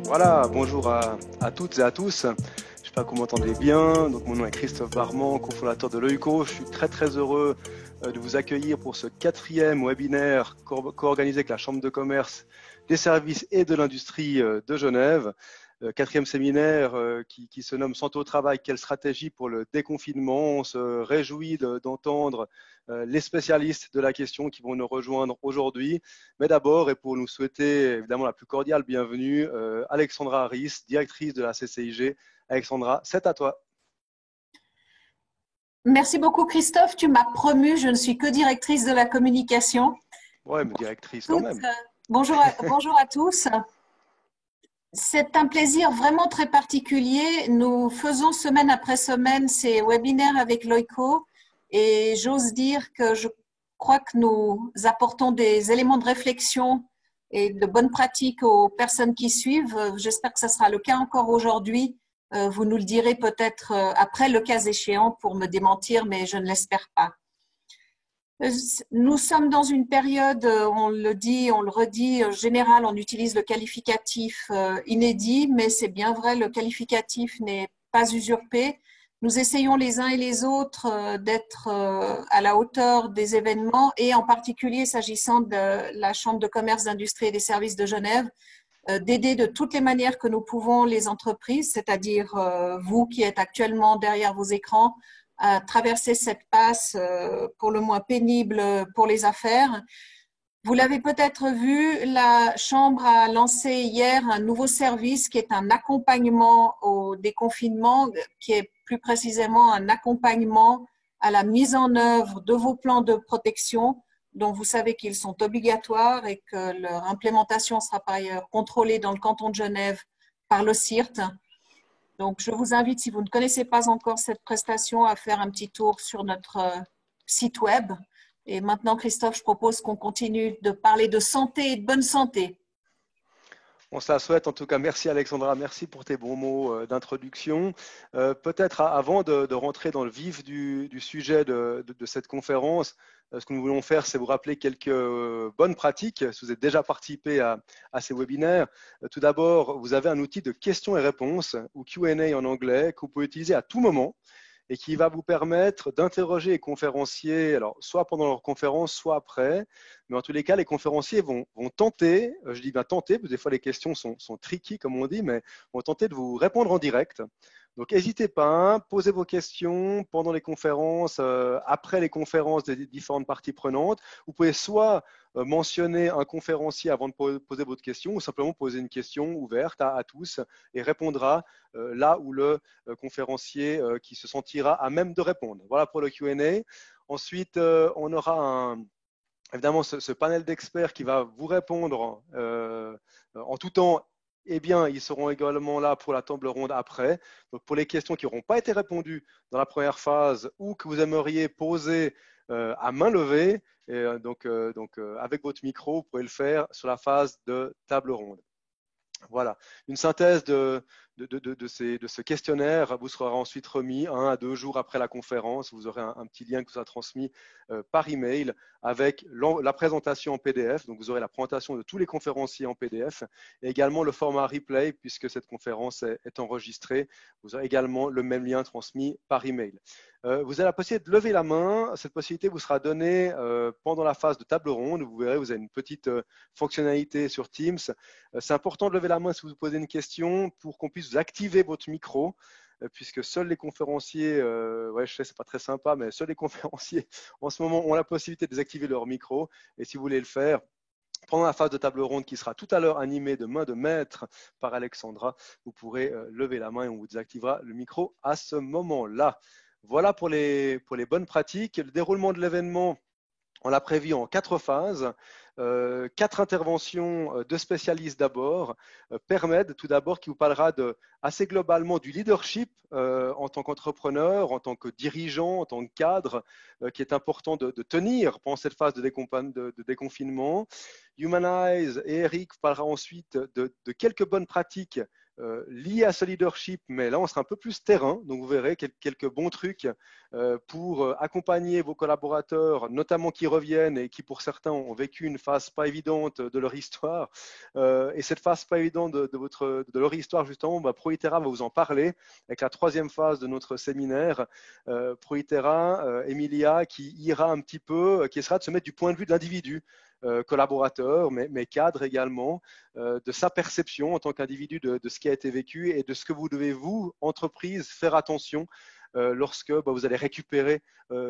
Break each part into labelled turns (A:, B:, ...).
A: Voilà, bonjour à toutes et à tous. J'espère que vous m'entendez bien. Donc, mon nom est Christophe Barman, cofondateur de l'EUCO. Je suis très heureux de vous accueillir pour ce 4e webinaire co-organisé avec la Chambre de commerce, des services et de l'industrie de Genève. 4e séminaire qui se nomme Santé au travail, quelle stratégie pour le déconfinement. On se réjouit d'entendre les spécialistes de la question qui vont nous rejoindre aujourd'hui. Mais d'abord, et pour nous souhaiter évidemment la plus cordiale bienvenue, Alexandra Harris, directrice de la CCIG. Alexandra, c'est à toi.
B: Merci beaucoup Christophe, tu m'as promu, je ne suis que directrice de la communication.
A: Ouais, mais directrice quand même.
B: Bonjour à tous. C'est un plaisir vraiment très particulier. Nous faisons semaine après semaine ces webinaires avec l'OICO et j'ose dire que je crois que nous apportons des éléments de réflexion et de bonnes pratiques aux personnes qui suivent. J'espère que ce sera le cas encore aujourd'hui. Vous nous le direz peut-être après, le cas échéant, pour me démentir, mais je ne l'espère pas. Nous sommes dans une période, on le dit, on le redit, en général, on utilise le qualificatif inédit, mais c'est bien vrai, le qualificatif n'est pas usurpé. Nous essayons les uns et les autres d'être à la hauteur des événements et en particulier s'agissant de la Chambre de commerce, d'industrie et des services de Genève, d'aider de toutes les manières que nous pouvons les entreprises, c'est-à-dire vous qui êtes actuellement derrière vos écrans, à traverser cette passe pour le moins pénible pour les affaires. Vous l'avez peut-être vu, la Chambre a lancé hier un nouveau service qui est un accompagnement au déconfinement, qui est plus précisément un accompagnement à la mise en œuvre de vos plans de protection, dont vous savez qu'ils sont obligatoires et que leur implémentation sera par ailleurs contrôlée dans le canton de Genève par le CIRT. Donc, je vous invite, si vous ne connaissez pas encore cette prestation, à faire un petit tour sur notre site web. Et maintenant, Christophe, je propose qu'on continue de parler de santé et de bonne santé.
A: On se la souhaite. En tout cas, merci Alexandra, merci pour tes bons mots d'introduction. Peut-être avant de rentrer dans le vif du sujet de cette conférence, ce que nous voulons faire, c'est vous rappeler quelques bonnes pratiques, si vous avez déjà participé à ces webinaires. Tout d'abord, vous avez un outil de questions et réponses, ou Q&A en anglais, que vous pouvez utiliser à tout moment et qui va vous permettre d'interroger les conférenciers, alors soit pendant leur conférence, soit après. Mais en tous les cas, les conférenciers vont tenter, je dis bien tenter, parce que des fois les questions sont tricky, comme on dit, mais vont tenter de vous répondre en direct. Donc, n'hésitez pas, posez vos questions pendant les conférences, après les conférences des différentes parties prenantes. Vous pouvez soit mentionner un conférencier avant de poser votre question ou simplement poser une question ouverte à tous et répondra là où le conférencier qui se sentira à même de répondre. Voilà pour le Q&A. Ensuite, on aura évidemment ce panel d'experts qui va vous répondre en tout temps. Eh bien, ils seront également là pour la table ronde après. Donc, pour les questions qui n'auront pas été répondues dans la première phase ou que vous aimeriez poser à main levée, et, avec votre micro, vous pouvez le faire sur la phase de table ronde. Voilà, une synthèse de ce questionnaire vous sera ensuite remis 1 à 2 jours après la conférence. Vous aurez un petit lien qui vous sera transmis par email avec la présentation en PDF. Donc, vous aurez la présentation de tous les conférenciers en PDF et également le format replay puisque cette conférence est enregistrée. Vous aurez également le même lien transmis par email. Vous avez la possibilité de lever la main. Cette possibilité vous sera donnée pendant la phase de table ronde. Vous verrez, vous avez une petite fonctionnalité sur Teams. C'est important de lever la main si vous posez une question pour qu'on puisse vous activer votre micro, puisque seuls les conférenciers, ouais, je sais, c'est pas très sympa, mais seuls les conférenciers en ce moment ont la possibilité de désactiver leur micro. Et si vous voulez le faire, pendant la phase de table ronde qui sera tout à l'heure animée de main de maître par Alexandra, vous pourrez lever la main et on vous désactivera le micro à ce moment-là. Voilà pour les bonnes pratiques. Le déroulement de l'événement, on l'a prévu en 4 phases. 4 interventions de spécialistes d'abord. Permed, tout d'abord, qui vous parlera assez globalement du leadership en tant qu'entrepreneur, en tant que dirigeant, en tant que cadre, qui est important de tenir pendant cette phase de déconfinement. Humanize et Eric parlera ensuite de quelques bonnes pratiques liés à ce leadership, mais là, on sera un peu plus terrain. Donc, vous verrez quelques bons trucs pour accompagner vos collaborateurs, notamment qui reviennent et qui, pour certains, ont vécu une phase pas évidente de leur histoire. Et cette phase pas évidente de leur histoire, justement, Proitera va vous en parler avec la troisième phase de notre séminaire. Proitera, Emilia, qui ira un petit peu, qui essaiera de se mettre du point de vue de l'individu. Collaborateur, mais cadre également, de sa perception en tant qu'individu de ce qui a été vécu et de ce que vous devez, vous, entreprise, faire attention lorsque vous allez récupérer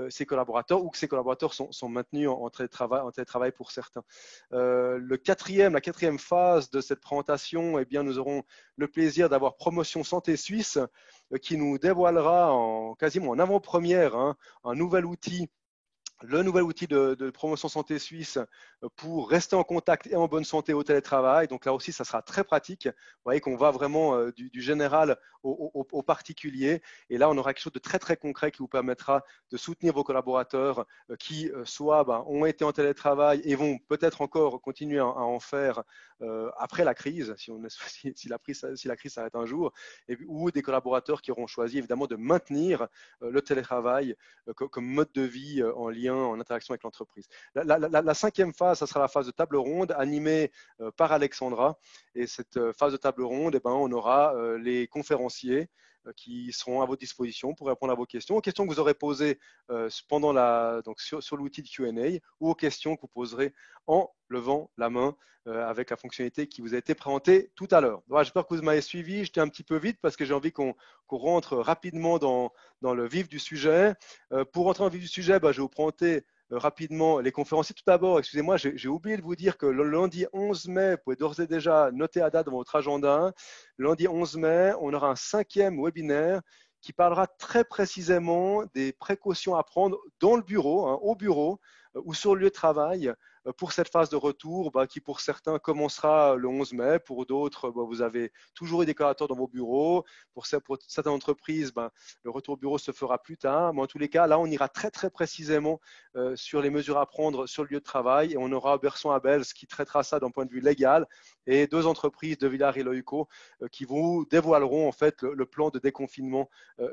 A: ces collaborateurs ou que ces collaborateurs sont maintenus en télétravail pour certains. La quatrième phase de cette présentation, eh bien, nous aurons le plaisir d'avoir Promotion Santé Suisse qui nous dévoilera quasiment en avant-première un nouvel outil, le nouvel outil de promotion santé suisse pour rester en contact et en bonne santé au télétravail. Donc là aussi, ça sera très pratique. Vous voyez qu'on va vraiment du général au particulier. Et là, on aura quelque chose de très, très concret qui vous permettra de soutenir vos collaborateurs qui soit ont été en télétravail et vont peut-être encore continuer à en faire après la crise, si la crise s'arrête un jour, ou des collaborateurs qui auront choisi évidemment de maintenir le télétravail comme mode de vie en lien, en interaction avec l'entreprise. La cinquième phase, ça sera la phase de table ronde animée par Alexandra. Et cette phase de table ronde, on aura les conférenciers qui seront à votre disposition pour répondre à vos questions, aux questions que vous aurez posées sur l'outil de Q&A ou aux questions que vous poserez en levant la main avec la fonctionnalité qui vous a été présentée tout à l'heure. Voilà, j'espère que vous m'avez suivi. J'étais un petit peu vite parce que j'ai envie qu'on rentre rapidement dans le vif du sujet. Pour rentrer dans le vif du sujet, je vais vous présenter rapidement les conférenciers. Tout d'abord, excusez-moi, j'ai oublié de vous dire que le lundi 11 mai, vous pouvez d'ores et déjà noter la date dans votre agenda. Le lundi 11 mai, on aura un 5e webinaire qui parlera très précisément des précautions à prendre dans le bureau, au bureau ou sur le lieu de travail pour cette phase de retour qui pour certains commencera le 11 mai, pour d'autres vous avez toujours eu des collaborateurs dans vos bureaux, pour certaines entreprises le retour au bureau se fera plus tard, mais en tous les cas là on ira très très précisément sur les mesures à prendre sur le lieu de travail et on aura Berson Abels qui traitera ça d'un point de vue légal et 2 entreprises de Villars et Loïco qui vous dévoileront en fait le plan de déconfinement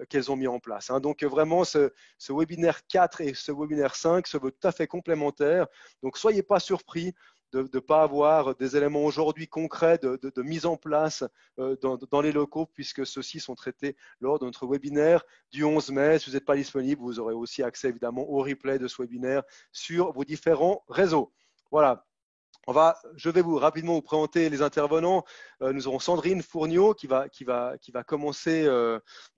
A: qu'elles ont mis en place. Donc vraiment ce webinaire 4 et ce webinaire 5 se veut tout à fait complémentaire. Donc soyez pas surpris de ne pas avoir des éléments aujourd'hui concrets de mise en place dans les locaux puisque ceux-ci sont traités lors de notre webinaire du 11 mai. Si vous n'êtes pas disponible, vous aurez aussi accès évidemment au replay de ce webinaire sur vos différents réseaux. Voilà. Je vais rapidement vous présenter les intervenants. Nous aurons Sandrine Fourniot qui va commencer,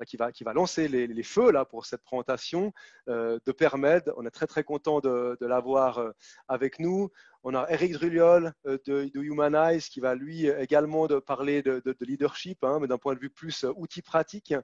A: qui va lancer les feux là pour cette présentation de Permed. On est très très content de l'avoir avec nous. On a Eric Druliol de Humanize qui va lui également parler de leadership, mais d'un point de vue plus outil pratique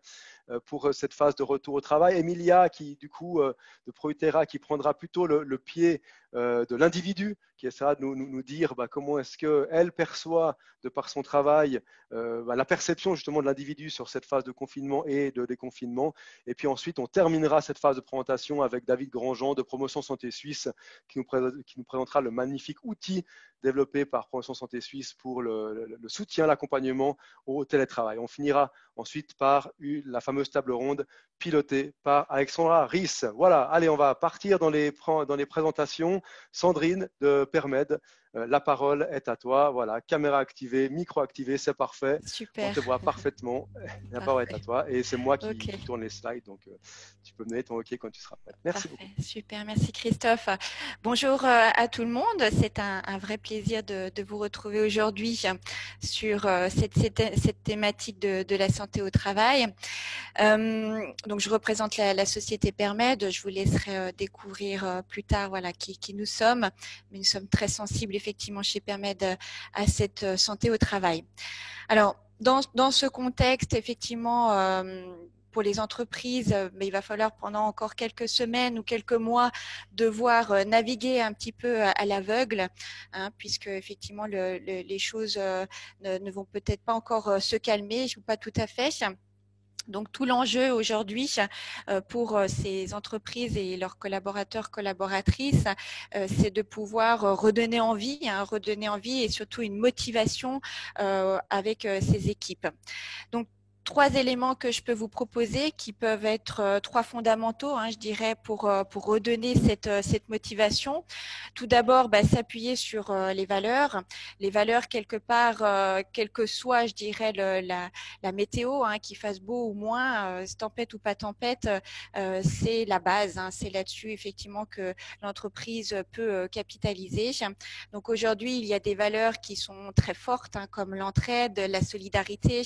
A: pour cette phase de retour au travail. Emilia qui du coup de Proitera qui prendra plutôt le pied de l'individu, qui essaiera de nous dire comment est-ce qu'elle perçoit de par son travail la perception justement de l'individu sur cette phase de confinement et de déconfinement. Et puis ensuite, on terminera cette phase de présentation avec David Grandjean de Promotion Santé Suisse qui nous présentera le magnifique outil développé par Promotion Santé Suisse pour le soutien, l'accompagnement au télétravail. On finira ensuite par la fameuse table ronde pilotée par Alexandra Ries. Voilà, allez, on va partir dans les présentations. Sandrine de Permed, la parole est à toi. Voilà, caméra activée, micro activé, c'est parfait.
C: Super.
A: On te voit parfaitement. La parole est à toi. Et c'est moi qui tourne les slides, donc tu peux me donner ton OK quand tu seras prête. Merci beaucoup.
C: Super, merci Christophe. Bonjour à tout le monde. C'est un vrai plaisir de vous retrouver aujourd'hui sur cette thématique de la santé au travail. Donc, je représente la société Permed. Je vous laisserai découvrir plus tard qui nous sommes. Mais nous sommes très sensibles effectivement chez Permed à cette santé au travail. Alors, dans ce contexte, effectivement, pour les entreprises, il va falloir pendant encore quelques semaines ou quelques mois devoir naviguer un petit peu à l'aveugle, puisque effectivement les choses ne vont peut-être pas encore se calmer, ou pas tout à fait. Donc, tout l'enjeu aujourd'hui pour ces entreprises et leurs collaborateurs, collaboratrices, c'est de pouvoir redonner envie et surtout une motivation avec ces équipes. Donc, 3 éléments que je peux vous proposer qui peuvent être 3 fondamentaux, je dirais, pour redonner cette motivation. Tout d'abord, s'appuyer sur les valeurs. Les valeurs, quelque part, quelle que soit, je dirais, la météo, qu'il fasse beau ou moins, tempête ou pas tempête, c'est la base. C'est là-dessus, effectivement, que l'entreprise peut capitaliser. Donc aujourd'hui, il y a des valeurs qui sont très fortes, comme l'entraide, la solidarité,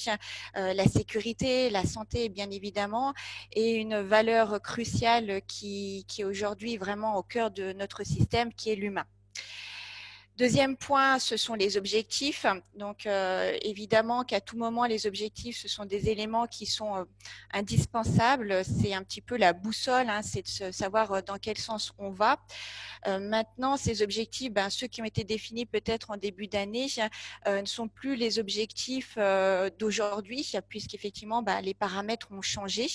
C: la sécurité, la santé, bien évidemment, et une valeur cruciale qui est aujourd'hui vraiment au cœur de notre système, qui est l'humain. Deuxième point, ce sont les objectifs. Donc, évidemment qu'à tout moment, les objectifs, ce sont des éléments qui sont indispensables. C'est un petit peu la boussole, c'est de savoir dans quel sens on va. Maintenant, ces objectifs, ceux qui ont été définis peut-être en début d'année, ne sont plus les objectifs d'aujourd'hui, puisqu'effectivement, les paramètres ont changé.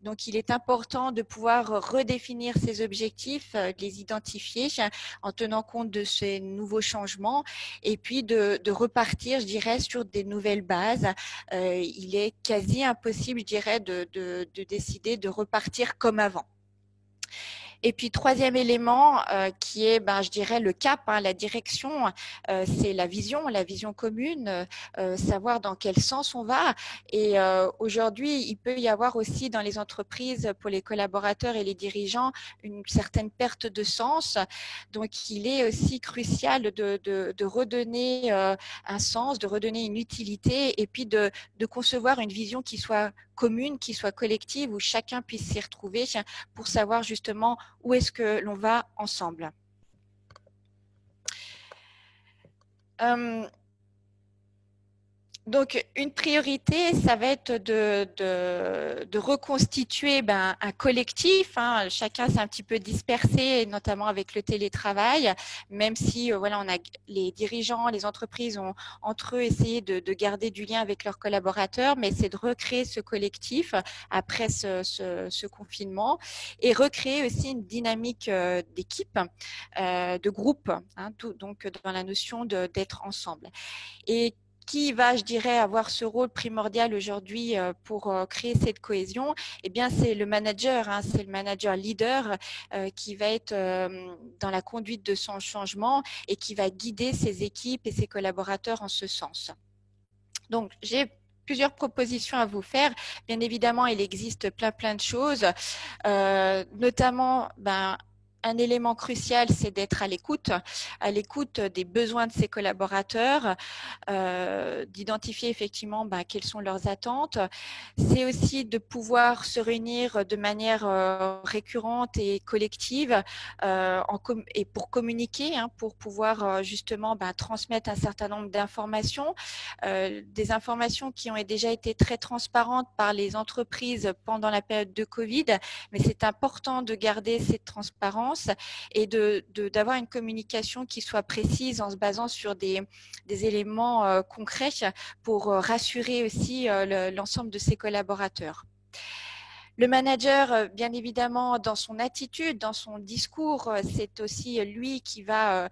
C: Donc, il est important de pouvoir redéfinir ces objectifs, de les identifier en tenant compte de ces nouveaux changements et puis de repartir, je dirais, sur des nouvelles bases. Il est quasi impossible, je dirais, de décider de repartir comme avant. Et puis, troisième élément qui est, je dirais, le cap, la direction, c'est la vision commune, savoir dans quel sens on va. Et aujourd'hui, il peut y avoir aussi dans les entreprises, pour les collaborateurs et les dirigeants, une certaine perte de sens. Donc, il est aussi crucial de redonner un sens, de redonner une utilité et puis de concevoir une vision qui soit commune, qui soit collective, où chacun puisse s'y retrouver pour savoir justement où est-ce que l'on va ensemble. Donc, une priorité, ça va être de reconstituer un collectif. Chacun s'est un petit peu dispersé, notamment avec le télétravail, même si voilà, on a les dirigeants, les entreprises ont entre eux essayé de garder du lien avec leurs collaborateurs, mais c'est de recréer ce collectif après ce confinement et recréer aussi une dynamique d'équipe, de groupe, donc dans la notion d'être ensemble. Et qui va, je dirais, avoir ce rôle primordial aujourd'hui pour créer cette cohésion? Eh bien, c'est le manager, c'est le manager leader qui va être dans la conduite de son changement et qui va guider ses équipes et ses collaborateurs en ce sens. Donc, j'ai plusieurs propositions à vous faire. Bien évidemment, il existe plein de choses, notamment, un élément crucial, c'est d'être à l'écoute des besoins de ses collaborateurs, d'identifier effectivement quelles sont leurs attentes. C'est aussi de pouvoir se réunir de manière récurrente et collective et pour communiquer, pour pouvoir justement transmettre un certain nombre d'informations, des informations qui ont déjà été très transparentes par les entreprises pendant la période de Covid, mais c'est important de garder cette transparence et d'avoir une communication qui soit précise en se basant sur des éléments concrets pour rassurer aussi l'ensemble de ses collaborateurs. Le manager, bien évidemment, dans son attitude, dans son discours, c'est aussi lui qui va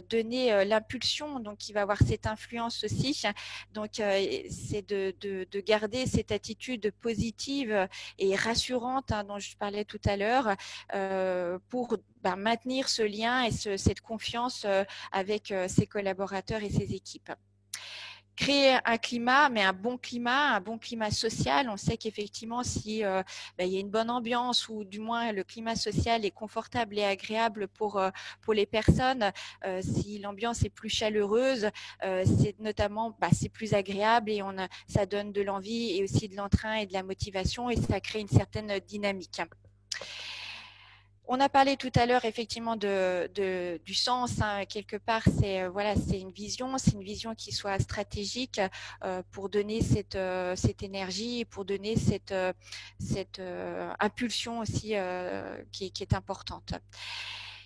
C: donner l'impulsion, donc qui va avoir cette influence aussi. Donc, c'est de garder cette attitude positive et rassurante dont je parlais tout à l'heure pour maintenir ce lien et cette confiance avec ses collaborateurs et ses équipes. Créer un climat, mais un bon climat social. On sait qu'effectivement, si il y a une bonne ambiance ou du moins le climat social est confortable et agréable pour les personnes, si l'ambiance est plus chaleureuse, c'est notamment c'est plus agréable et ça donne de l'envie et aussi de l'entrain et de la motivation et ça crée une certaine dynamique. On a parlé tout à l'heure effectivement du sens. Quelque part, c'est une vision qui soit stratégique pour donner cette énergie, pour donner cette impulsion aussi qui est importante.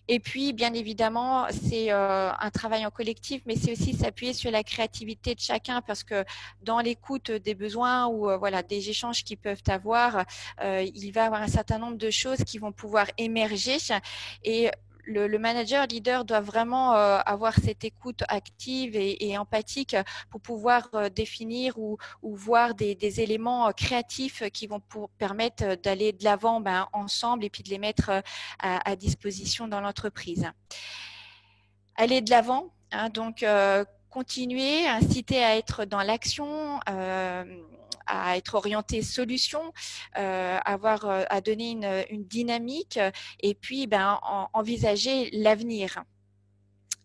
C: Et puis, bien évidemment, c'est un travail en collectif, mais c'est aussi s'appuyer sur la créativité de chacun, parce que dans l'écoute des besoins ou voilà, des échanges qu'ils peuvent avoir, il va y avoir un certain nombre de choses qui vont pouvoir émerger. Et le manager leader doit vraiment avoir cette écoute active et empathique pour pouvoir définir ou voir des éléments créatifs qui vont permettre d'aller de l'avant ensemble et puis de les mettre à disposition dans l'entreprise. Aller de l'avant, hein, donc continuer, inciter à être dans l'action, à être orienté solution, à donner une dynamique et puis envisager l'avenir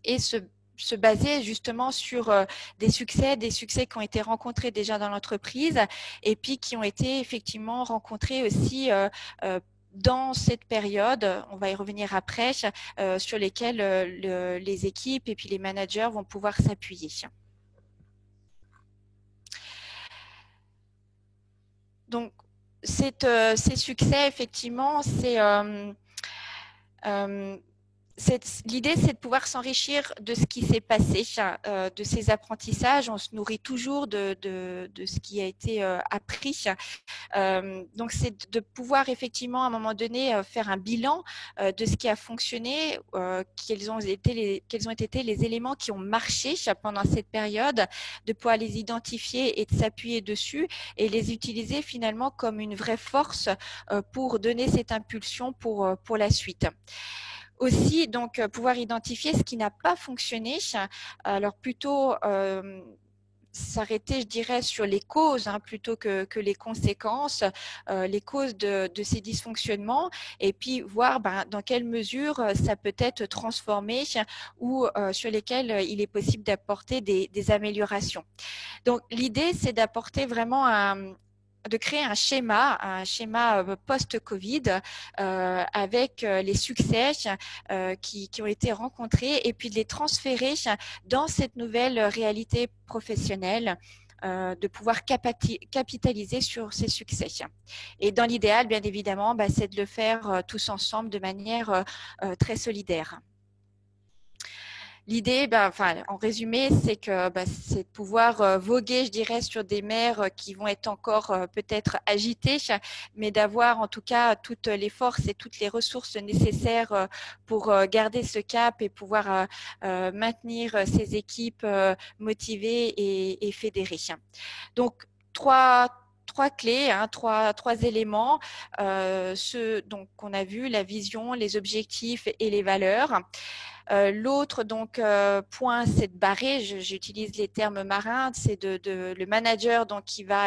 C: et se baser justement sur des succès qui ont été rencontrés déjà dans l'entreprise et puis qui ont été effectivement rencontrés aussi dans cette période, on va y revenir après, sur lesquels les équipes et puis les managers vont pouvoir s'appuyer. Donc, ces succès, effectivement, l'idée, c'est de pouvoir s'enrichir de ce qui s'est passé, de ces apprentissages. On se nourrit toujours de ce qui a été appris. Donc, c'est de pouvoir effectivement, à un moment donné, faire un bilan de ce qui a fonctionné, quels ont été les éléments qui ont marché pendant cette période, de pouvoir les identifier et de s'appuyer dessus et les utiliser finalement comme une vraie force pour donner cette impulsion pour la suite. Aussi, donc, pouvoir identifier ce qui n'a pas fonctionné. Alors, plutôt s'arrêter, je dirais, sur les causes plutôt que les conséquences, les causes de ces dysfonctionnements, et puis voir dans quelle mesure ça peut être transformé ou sur lesquels il est possible d'apporter des améliorations. Donc, l'idée, c'est d'apporter vraiment de créer un schéma post-Covid avec les succès qui ont été rencontrés et puis de les transférer dans cette nouvelle réalité professionnelle, de pouvoir capitaliser sur ces succès. Et dans l'idéal, bien évidemment, c'est de le faire tous ensemble de manière très solidaire. L'idée, en résumé, c'est de pouvoir voguer, je dirais, sur des mers qui vont être encore peut-être agitées, mais d'avoir en tout cas toutes les forces et toutes les ressources nécessaires pour garder ce cap et pouvoir maintenir ces équipes motivées et fédérées. Donc, trois clés, trois éléments, ceux qu'on a vu, la vision, les objectifs et les valeurs. L'autre point, c'est de barrer. J'utilise les termes marins. C'est le manager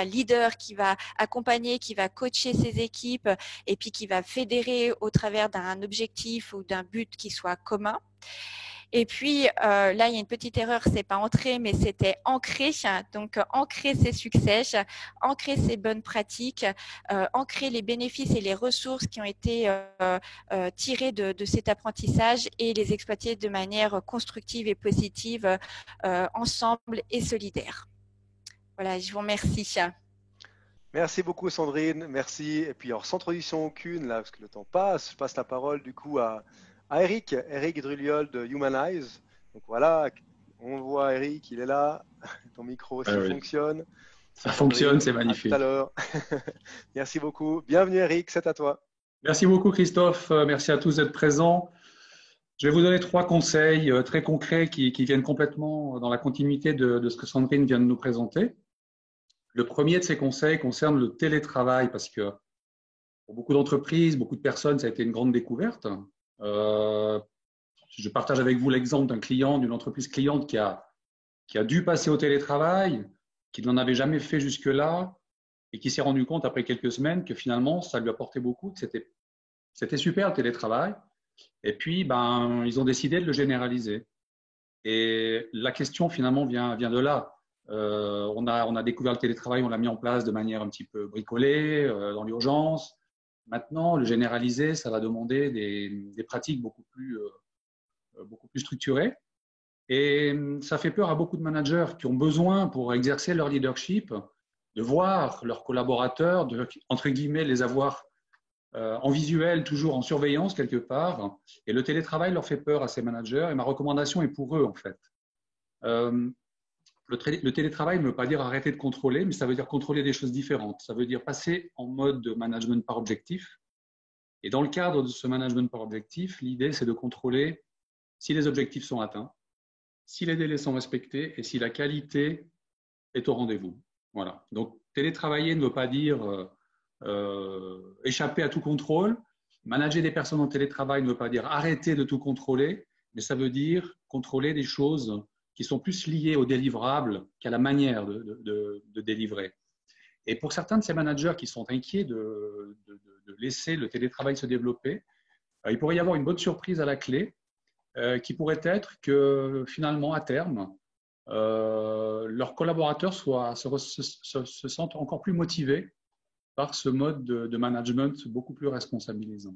C: leader, qui va accompagner, qui va coacher ses équipes et puis qui va fédérer au travers d'un objectif ou d'un but qui soit commun. Et puis là, il y a une petite erreur, c'est pas entrer, mais c'était ancrer. Donc ancrer ses succès, ancrer ses bonnes pratiques, ancrer les bénéfices et les ressources qui ont été tirées de cet apprentissage et les exploiter de manière constructive et positive ensemble et solidaire. Voilà, je vous remercie.
A: Merci beaucoup Sandrine, merci. Et puis alors, sans transition aucune, là, parce que le temps passe, je passe la parole du coup à Eric Druliol de Humanize. Donc voilà, on voit Eric, il est là, ton micro aussi fonctionne.
D: Ça fonctionne, c'est magnifique.
A: À tout à l'heure. Merci beaucoup. Bienvenue Eric, c'est à toi.
D: Merci beaucoup Christophe, merci à tous d'être présents. Je vais vous donner 3 conseils très concrets qui viennent complètement dans la continuité de ce que Sandrine vient de nous présenter. Le premier de ces conseils concerne le télétravail parce que pour beaucoup d'entreprises, beaucoup de personnes, ça a été une grande découverte. Je partage avec vous l'exemple d'un client, d'une entreprise cliente qui a dû passer au télétravail, qui n'en avait jamais fait jusque-là et qui s'est rendu compte après quelques semaines que finalement, ça lui apportait beaucoup, que c'était super le télétravail. Et puis, ils ont décidé de le généraliser. Et la question finalement vient de là. On a découvert le télétravail, on l'a mis en place de manière un petit peu bricolée, dans l'urgence. Maintenant, le généraliser, ça va demander des pratiques beaucoup plus structurées. Et ça fait peur à beaucoup de managers qui ont besoin, pour exercer leur leadership, de voir leurs collaborateurs, entre guillemets, les avoir en visuel, toujours en surveillance quelque part. Et le télétravail leur fait peur à ces managers. Et ma recommandation est pour eux, en fait. Le télétravail ne veut pas dire arrêter de contrôler, mais ça veut dire contrôler des choses différentes. Ça veut dire passer en mode de management par objectif. Et dans le cadre de ce management par objectif, l'idée, c'est de contrôler si les objectifs sont atteints, si les délais sont respectés et si la qualité est au rendez-vous. Voilà. Donc, télétravailler ne veut pas dire échapper à tout contrôle. Manager des personnes en télétravail ne veut pas dire arrêter de tout contrôler, mais ça veut dire contrôler des choses qui sont plus liées aux délivrables qu'à la manière de délivrer. Et pour certains de ces managers qui sont inquiets de laisser le télétravail se développer, il pourrait y avoir une bonne surprise à la clé qui pourrait être que finalement, à terme, leurs collaborateurs se sentent encore plus motivés par ce mode de management beaucoup plus responsabilisant.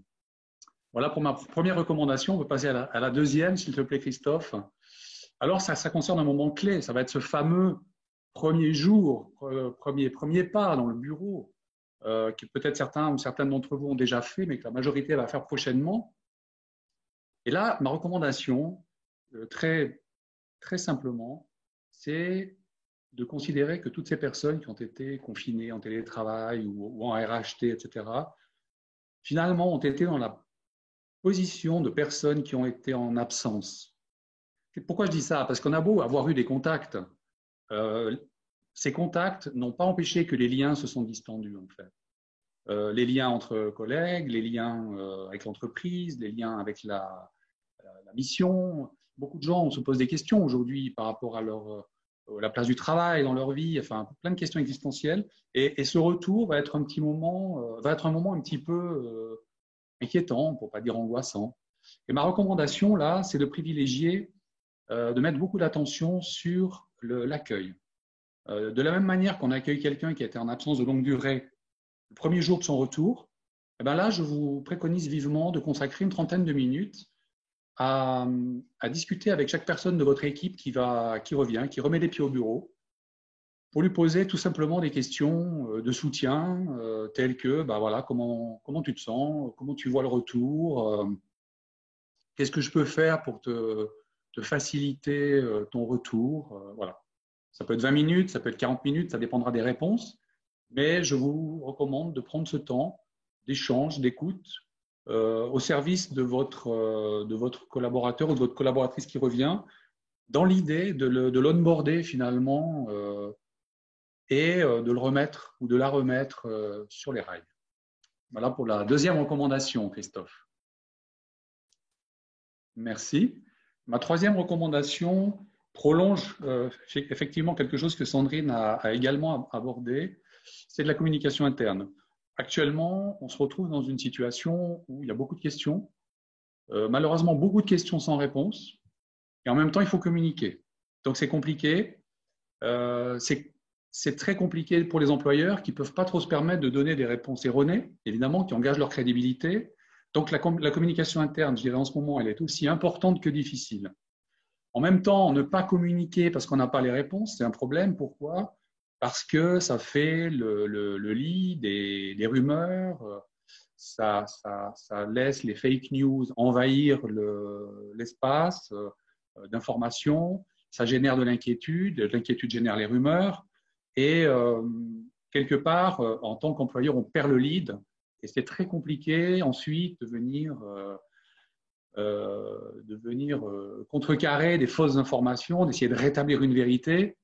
D: Voilà pour ma première recommandation. On va passer à la deuxième, s'il te plaît, Christophe. Alors, ça concerne un moment clé. Ça va être ce fameux premier jour, premier pas dans le bureau, que peut-être certains ou certaines d'entre vous ont déjà fait, mais que la majorité va faire prochainement. Et là, ma recommandation, très, très simplement, c'est de considérer que toutes ces personnes qui ont été confinées en télétravail ou en RHT, etc., finalement ont été dans la position de personnes qui ont été en absence. Pourquoi je dis ça? Parce qu'on a beau avoir eu des contacts, ces contacts n'ont pas empêché que les liens se sont distendus, en fait. Les liens entre collègues, les liens avec l'entreprise, les liens avec la mission. Beaucoup de gens se posent des questions aujourd'hui par rapport à la place du travail dans leur vie, enfin plein de questions existentielles. Et ce retour va être un moment un petit peu inquiétant, pour ne pas dire angoissant. Et ma recommandation là, c'est de privilégier, de mettre beaucoup d'attention sur l'accueil. De la même manière qu'on accueille quelqu'un qui a été en absence de longue durée le premier jour de son retour, et bien là, je vous préconise vivement de consacrer une trentaine de minutes à discuter avec chaque personne de votre équipe qui revient, qui remet les pieds au bureau, pour lui poser tout simplement des questions de soutien, telles que voilà, comment tu te sens, comment tu vois le retour, qu'est-ce que je peux faire pour te faciliter ton retour, voilà. Ça peut être 20 minutes, ça peut être 40 minutes, ça dépendra des réponses, mais je vous recommande de prendre ce temps d'échange, d'écoute, au service de votre collaborateur ou de votre collaboratrice qui revient, dans l'idée de l'onboarder finalement et de le remettre ou de la remettre sur les rails. Voilà pour la deuxième recommandation, Christophe. Merci. Ma troisième recommandation prolonge effectivement quelque chose que Sandrine a également abordé, c'est de la communication interne. Actuellement, on se retrouve dans une situation où il y a beaucoup de questions, malheureusement beaucoup de questions sans réponse, et en même temps, il faut communiquer. Donc, c'est compliqué. C'est très compliqué pour les employeurs qui ne peuvent pas trop se permettre de donner des réponses erronées, évidemment, qui engagent leur crédibilité. Donc, la communication interne, je dirais en ce moment, elle est aussi importante que difficile. En même temps, ne pas communiquer parce qu'on n'a pas les réponses, c'est un problème. Pourquoi ? Parce que ça fait le lit des rumeurs, ça laisse les fake news envahir l'espace d'information, ça génère de l'inquiétude génère les rumeurs, et quelque part, en tant qu'employeur, on perd le lead, et c'est très compliqué ensuite de venir contrecarrer des fausses informations, d'essayer de rétablir une vérité.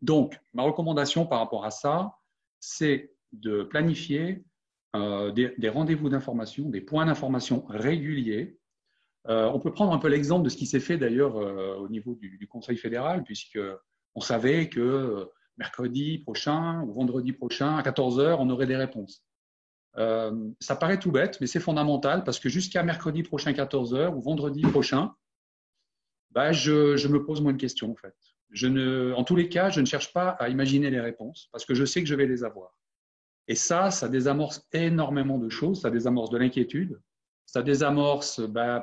D: Donc, ma recommandation par rapport à ça, c'est de planifier des rendez-vous d'information, des points d'information réguliers. On peut prendre un peu l'exemple de ce qui s'est fait d'ailleurs au niveau du Conseil fédéral, puisqu'on savait que mercredi prochain ou vendredi prochain, à 14 h, on aurait des réponses. Ça paraît tout bête, mais c'est fondamental parce que jusqu'à mercredi prochain, 14 h, ou vendredi prochain, je me pose moins de questions en fait. En tous les cas, je ne cherche pas à imaginer les réponses parce que je sais que je vais les avoir. Et ça désamorce énormément de choses. Ça désamorce de l'inquiétude. Ça désamorce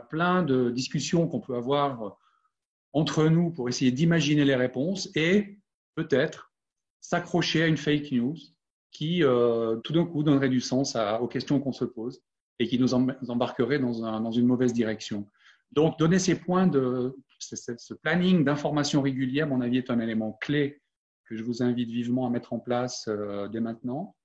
D: plein de discussions qu'on peut avoir entre nous pour essayer d'imaginer les réponses et peut-être s'accrocher à une fake news qui, tout d'un coup, donnerait du sens aux questions qu'on se pose et qui nous embarquerait dans une mauvaise direction. Donc, donner ces points ce planning d'information régulière, à mon avis, est un élément clé que je vous invite vivement à mettre en place dès maintenant.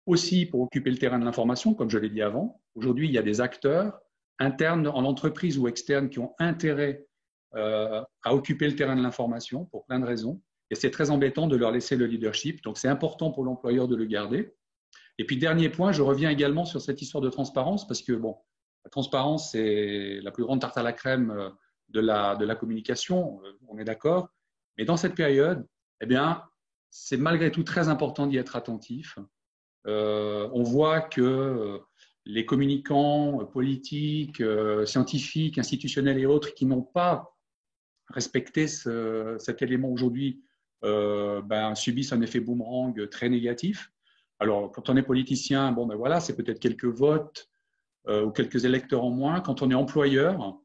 D: Aussi, pour occuper le terrain de l'information, comme je l'ai dit avant, aujourd'hui, il y a des acteurs internes en entreprise ou externes qui ont intérêt à occuper le terrain de l'information pour plein de raisons. Et c'est très embêtant de leur laisser le leadership. Donc, c'est important pour l'employeur de le garder. Et puis, dernier point, je reviens également sur cette histoire de transparence parce que, bon, la transparence, c'est la plus grande tarte à la crème de la communication, on est d'accord. Mais dans cette période, eh bien, c'est malgré tout très important d'y être attentif. On voit que les communicants politiques, scientifiques, institutionnels et autres qui n'ont pas respecté cet élément aujourd'hui subissent un effet boomerang très négatif. Alors, quand on est politicien, bon, ben voilà, c'est peut-être quelques votes ou quelques électeurs en moins. Quand on est employeur,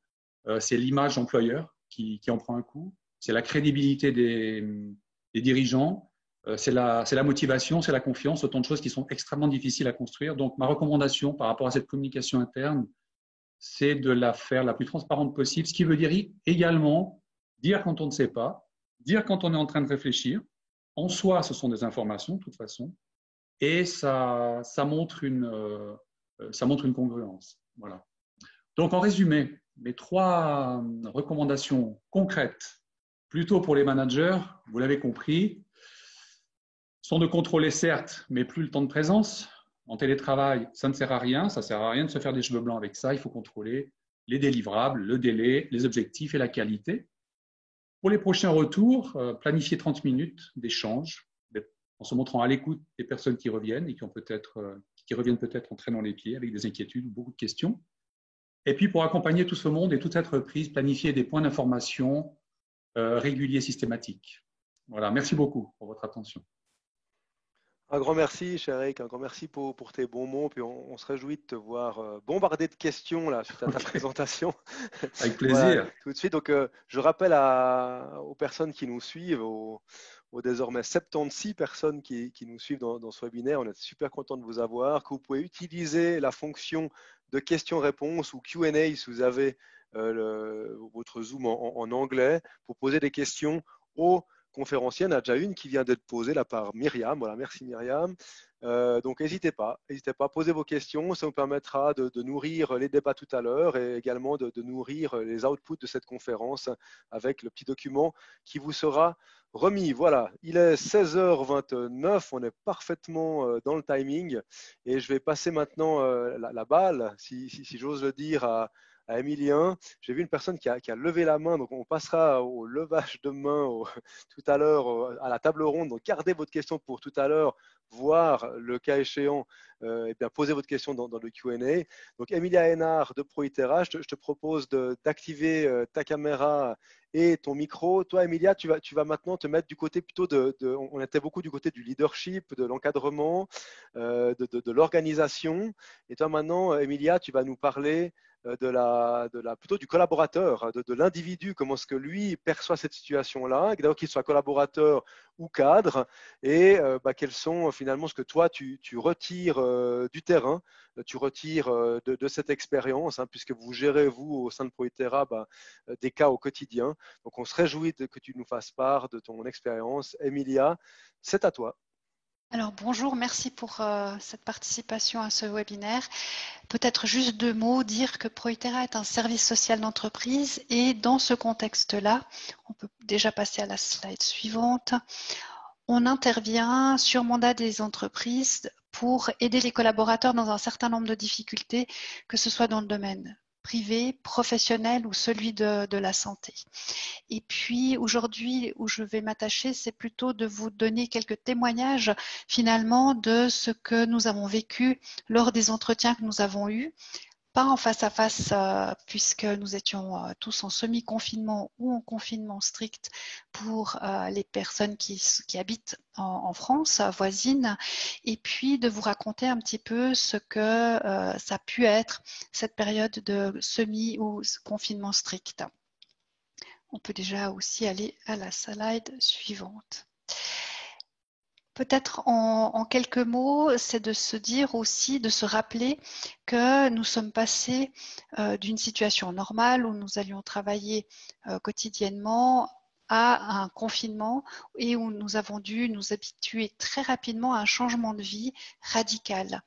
D: c'est l'image employeur qui en prend un coup. C'est la crédibilité des dirigeants. C'est la motivation, c'est la confiance, autant de choses qui sont extrêmement difficiles à construire. Donc, ma recommandation par rapport à cette communication interne, c'est de la faire la plus transparente possible, ce qui veut dire également dire quand on ne sait pas, dire quand on est en train de réfléchir. En soi, ce sont des informations, de toute façon, et ça montre une congruence. Voilà. Donc, en résumé, mes 3 recommandations concrètes, plutôt pour les managers, vous l'avez compris, sont de contrôler certes, mais plus le temps de présence. En télétravail, ça ne sert à rien. Ça ne sert à rien de se faire des cheveux blancs avec ça. Il faut contrôler les délivrables, le délai, les objectifs et la qualité. Pour les prochains retours, planifier 30 minutes d'échange en se montrant à l'écoute des personnes qui reviennent et qui reviennent peut-être en traînant les pieds avec des inquiétudes ou beaucoup de questions. Et puis, pour accompagner tout ce monde et toute cette reprise, planifier des points d'information réguliers, systématiques. Voilà, merci beaucoup pour votre attention.
A: Un grand merci, cher Eric, un grand merci pour tes bons mots. Puis on se réjouit de te voir bombardé de questions là, suite à ta présentation.
D: Avec plaisir.
A: Voilà, tout de suite. Donc, je rappelle aux personnes qui nous suivent, aux désormais 76 personnes qui nous suivent dans ce webinaire. On est super content de vous avoir, que vous pouvez utiliser la fonction de questions-réponses ou Q&A si vous avez votre Zoom en anglais pour poser des questions aux conférencier. Il y en a déjà une qui vient d'être posée là par Myriam. Voilà, merci Myriam. Donc n'hésitez pas, posez vos questions. Ça nous permettra de nourrir les débats tout à l'heure et également de nourrir les outputs de cette conférence avec le petit document qui vous sera remis. Voilà, il est 16h29, on est parfaitement dans le timing et je vais passer maintenant la balle, si j'ose le dire, à Emilien. J'ai vu une personne qui a levé la main, donc on passera au levage de main tout à l'heure à la table ronde. Donc gardez votre question pour tout à l'heure, voire le cas échéant, et bien poser votre question dans le Q&A. Donc Emilia Hénard de ProItera, je te propose d'activer ta caméra et ton micro. Toi, Emilia, tu vas maintenant te mettre du côté plutôt on était beaucoup du côté du leadership, de l'encadrement, de l'organisation. Et toi maintenant, Emilia, tu vas nous parler plutôt du collaborateur, de l'individu, comment est-ce que lui perçoit cette situation-là, d'abord qu'il soit collaborateur ou cadre, et quels sont finalement ce que toi tu retires du terrain, tu retires de cette expérience, hein, puisque vous gérez, vous, au sein de ProItera, des cas au quotidien. Donc on se réjouit que tu nous fasses part de ton expérience. Emilia, c'est à toi.
E: Alors bonjour, merci pour cette participation à ce webinaire. Peut-être juste 2 mots, dire que ProItera est un service social d'entreprise et dans ce contexte-là, on peut déjà passer à la slide suivante, on intervient sur mandat des entreprises pour aider les collaborateurs dans un certain nombre de difficultés, que ce soit dans le domaine privé, professionnel ou celui de la santé. Et puis aujourd'hui, où je vais m'attacher, c'est plutôt de vous donner quelques témoignages finalement de ce que nous avons vécu lors des entretiens que nous avons eus. Pas en face à face, puisque nous étions tous en semi-confinement ou en confinement strict pour les personnes qui habitent en France voisine, et puis de vous raconter un petit peu ce que ça a pu être cette période de semi ou confinement strict. On peut déjà aussi aller à la slide suivante. Peut-être en quelques mots, c'est de se dire aussi, de se rappeler que nous sommes passés d'une situation normale où nous allions travailler quotidiennement à un confinement et où nous avons dû nous habituer très rapidement à un changement de vie radical.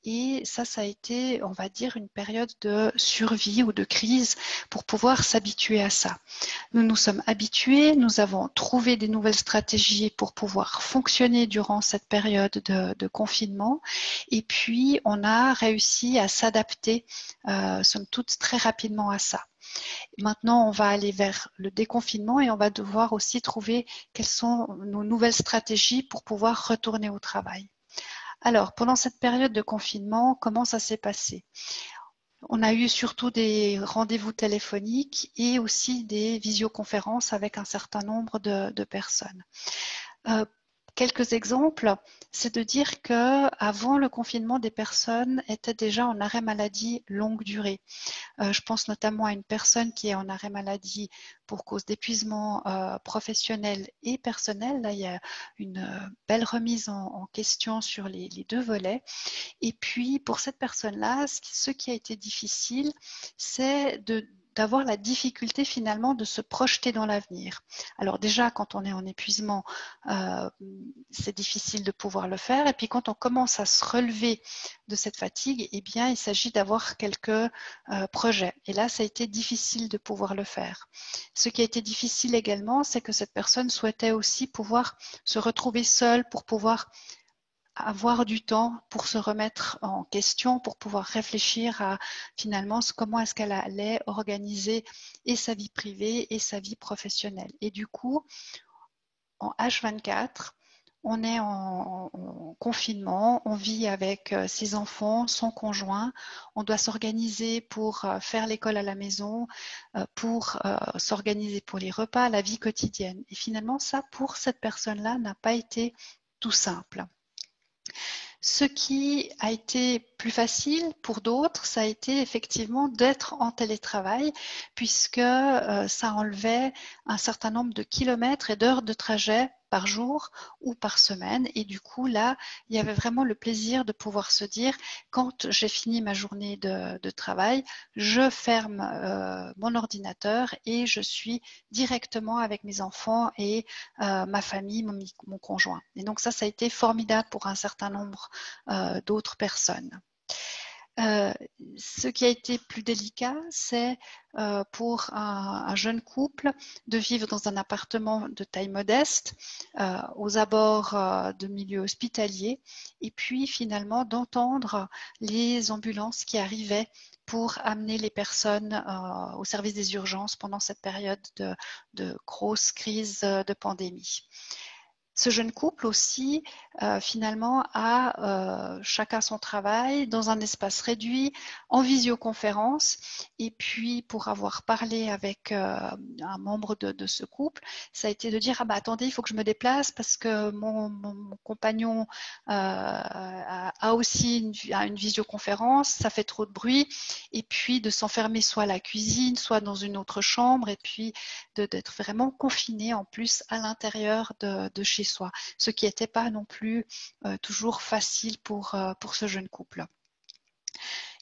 E: Et ça a été, on va dire, une période de survie ou de crise pour pouvoir s'habituer à ça. Nous nous sommes habitués, nous avons trouvé des nouvelles stratégies pour pouvoir fonctionner durant cette période de confinement et puis on a réussi à s'adapter, somme toute, très rapidement à ça. Maintenant, on va aller vers le déconfinement et on va devoir aussi trouver quelles sont nos nouvelles stratégies pour pouvoir retourner au travail. Alors, pendant cette période de confinement, comment ça s'est passé ? On a eu surtout des rendez-vous téléphoniques et aussi des visioconférences avec un certain nombre de personnes. Quelques exemples, c'est de dire qu'avant le confinement, des personnes étaient déjà en arrêt maladie longue durée. Je pense notamment à une personne qui est en arrêt maladie pour cause d'épuisement professionnel et personnel. Là, il y a une belle remise en question sur les deux volets. Et puis, pour cette personne-là, ce qui a été difficile, c'est d'avoir la difficulté finalement de se projeter dans l'avenir. Alors déjà, quand on est en épuisement, c'est difficile de pouvoir le faire. Et puis quand on commence à se relever de cette fatigue, eh bien, il s'agit d'avoir quelques projets. Et là, ça a été difficile de pouvoir le faire. Ce qui a été difficile également, c'est que cette personne souhaitait aussi pouvoir se retrouver seule pour pouvoir avoir du temps pour se remettre en question, pour pouvoir réfléchir à finalement comment est-ce qu'elle allait organiser et sa vie privée et sa vie professionnelle. Et du coup, en H24, on est en confinement, on vit avec ses enfants, son conjoint, on doit s'organiser pour faire l'école à la maison, pour s'organiser pour les repas, la vie quotidienne. Et finalement, ça, pour cette personne-là, n'a pas été tout simple. Ce qui a été plus facile pour d'autres, ça a été effectivement d'être en télétravail puisque ça enlevait un certain nombre de kilomètres et d'heures de trajet par jour ou par semaine. Et du coup, là, il y avait vraiment le plaisir de pouvoir se dire, quand j'ai fini ma journée de travail, je ferme mon ordinateur et je suis directement avec mes enfants et ma famille, mon conjoint. Et donc ça a été formidable pour un certain nombre d'autres personnes. Ce qui a été plus délicat, c'est pour un jeune couple de vivre dans un appartement de taille modeste, aux abords de milieux hospitaliers, et puis finalement d'entendre les ambulances qui arrivaient pour amener les personnes au service des urgences pendant cette période de grosse crise de pandémie. Ce jeune couple aussi, finalement, a chacun son travail dans un espace réduit, en visioconférence. Et puis, pour avoir parlé avec un membre de ce couple, ça a été de dire, ah bah attendez, il faut que je me déplace parce que mon compagnon a aussi une visioconférence, ça fait trop de bruit. Et puis, de s'enfermer soit à la cuisine, soit dans une autre chambre, et puis d'être vraiment confiné en plus à l'intérieur de chez soi, ce qui n'était pas non plus toujours facile pour ce jeune couple.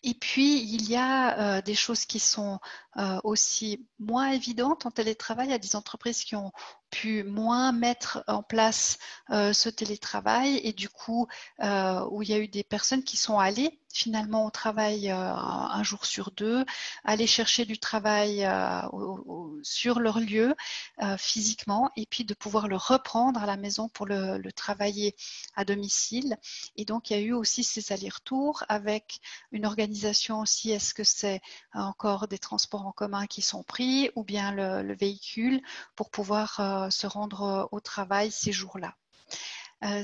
E: Et puis, il y a des choses qui sont aussi moins évidentes en télétravail. Il y a des entreprises qui ont pu moins mettre en place ce télétravail et du coup, où il y a eu des personnes qui sont allées finalement au travail un jour sur deux, aller chercher du travail sur leur lieu physiquement et puis de pouvoir le reprendre à la maison pour le travailler à domicile. Et donc, il y a eu aussi ces allers-retours avec une organisation aussi. Est-ce que c'est encore des transports en commun qui sont pris ou bien le véhicule pour pouvoir se rendre au travail ces jours-là.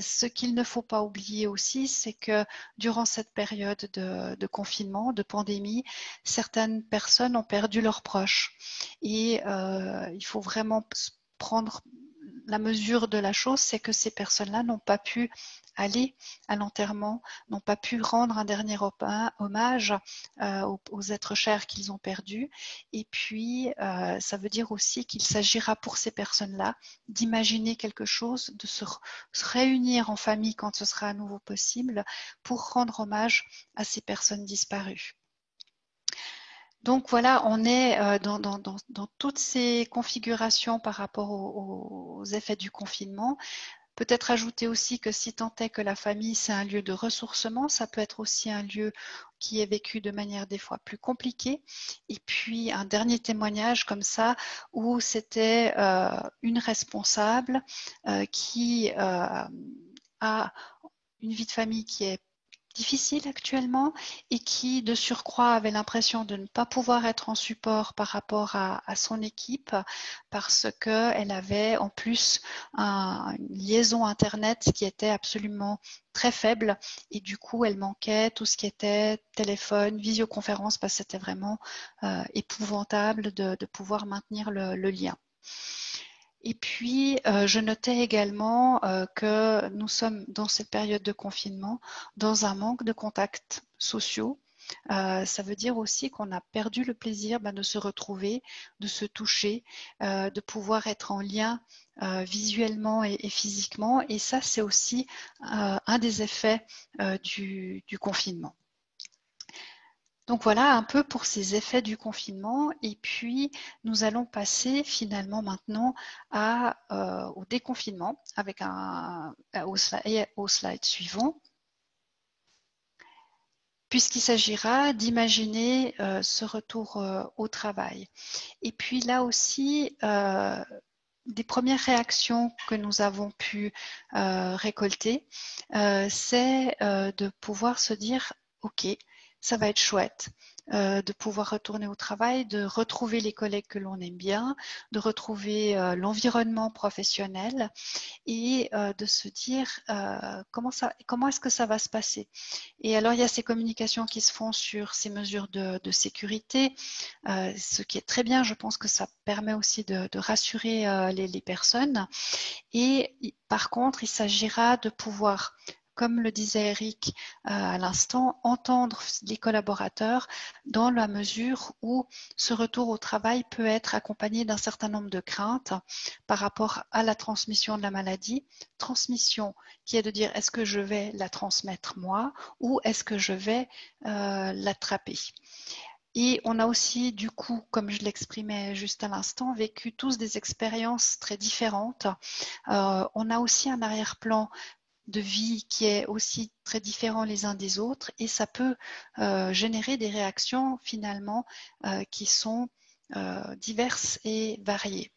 E: Ce qu'il ne faut pas oublier aussi, c'est que durant cette période de confinement, de pandémie, certaines personnes ont perdu leurs proches. Et il faut vraiment prendre la mesure de la chose, c'est que ces personnes-là n'ont pas pu aller à l'enterrement, n'ont pas pu rendre un dernier hommage aux êtres chers qu'ils ont perdus. Et puis, ça veut dire aussi qu'il s'agira pour ces personnes-là d'imaginer quelque chose, de se réunir en famille quand ce sera à nouveau possible pour rendre hommage à ces personnes disparues. Donc voilà, on est dans toutes ces configurations par rapport aux effets du confinement. Peut-être ajouter aussi que si tant est que la famille, c'est un lieu de ressourcement, ça peut être aussi un lieu qui est vécu de manière des fois plus compliquée. Et puis un dernier témoignage comme ça, où c'était une responsable qui a une vie de famille qui est difficile actuellement et qui de surcroît avait l'impression de ne pas pouvoir être en support par rapport à son équipe parce qu'elle avait en plus une liaison internet qui était absolument très faible et du coup elle manquait tout ce qui était téléphone, visioconférence parce que c'était vraiment épouvantable de pouvoir maintenir le lien. Et puis, je notais également que nous sommes dans cette période de confinement dans un manque de contacts sociaux. Ça veut dire aussi qu'on a perdu le plaisir de se retrouver, de se toucher, de pouvoir être en lien visuellement et physiquement. Et ça, c'est aussi un des effets du confinement. Donc voilà un peu pour ces effets du confinement et puis nous allons passer finalement maintenant au déconfinement avec au slide suivant puisqu'il s'agira d'imaginer ce retour au travail. Et puis là aussi, des premières réactions que nous avons pu récolter, c'est de pouvoir se dire « Ok, ça va être chouette de pouvoir retourner au travail, de retrouver les collègues que l'on aime bien, de retrouver l'environnement professionnel et de se dire comment est-ce que ça va se passer. Et alors, il y a ces communications qui se font sur ces mesures de sécurité, ce qui est très bien. Je pense que ça permet aussi de rassurer les personnes. Et par contre, il s'agira de pouvoir, comme le disait Eric à l'instant, entendre les collaborateurs dans la mesure où ce retour au travail peut être accompagné d'un certain nombre de craintes par rapport à la transmission de la maladie. Transmission qui est de dire est-ce que je vais la transmettre moi ou est-ce que je vais l'attraper. Et on a aussi, du coup, comme je l'exprimais juste à l'instant, vécu tous des expériences très différentes. On a aussi un arrière-plan de vie qui est aussi très différent les uns des autres et ça peut générer des réactions finalement qui sont diverses et variées.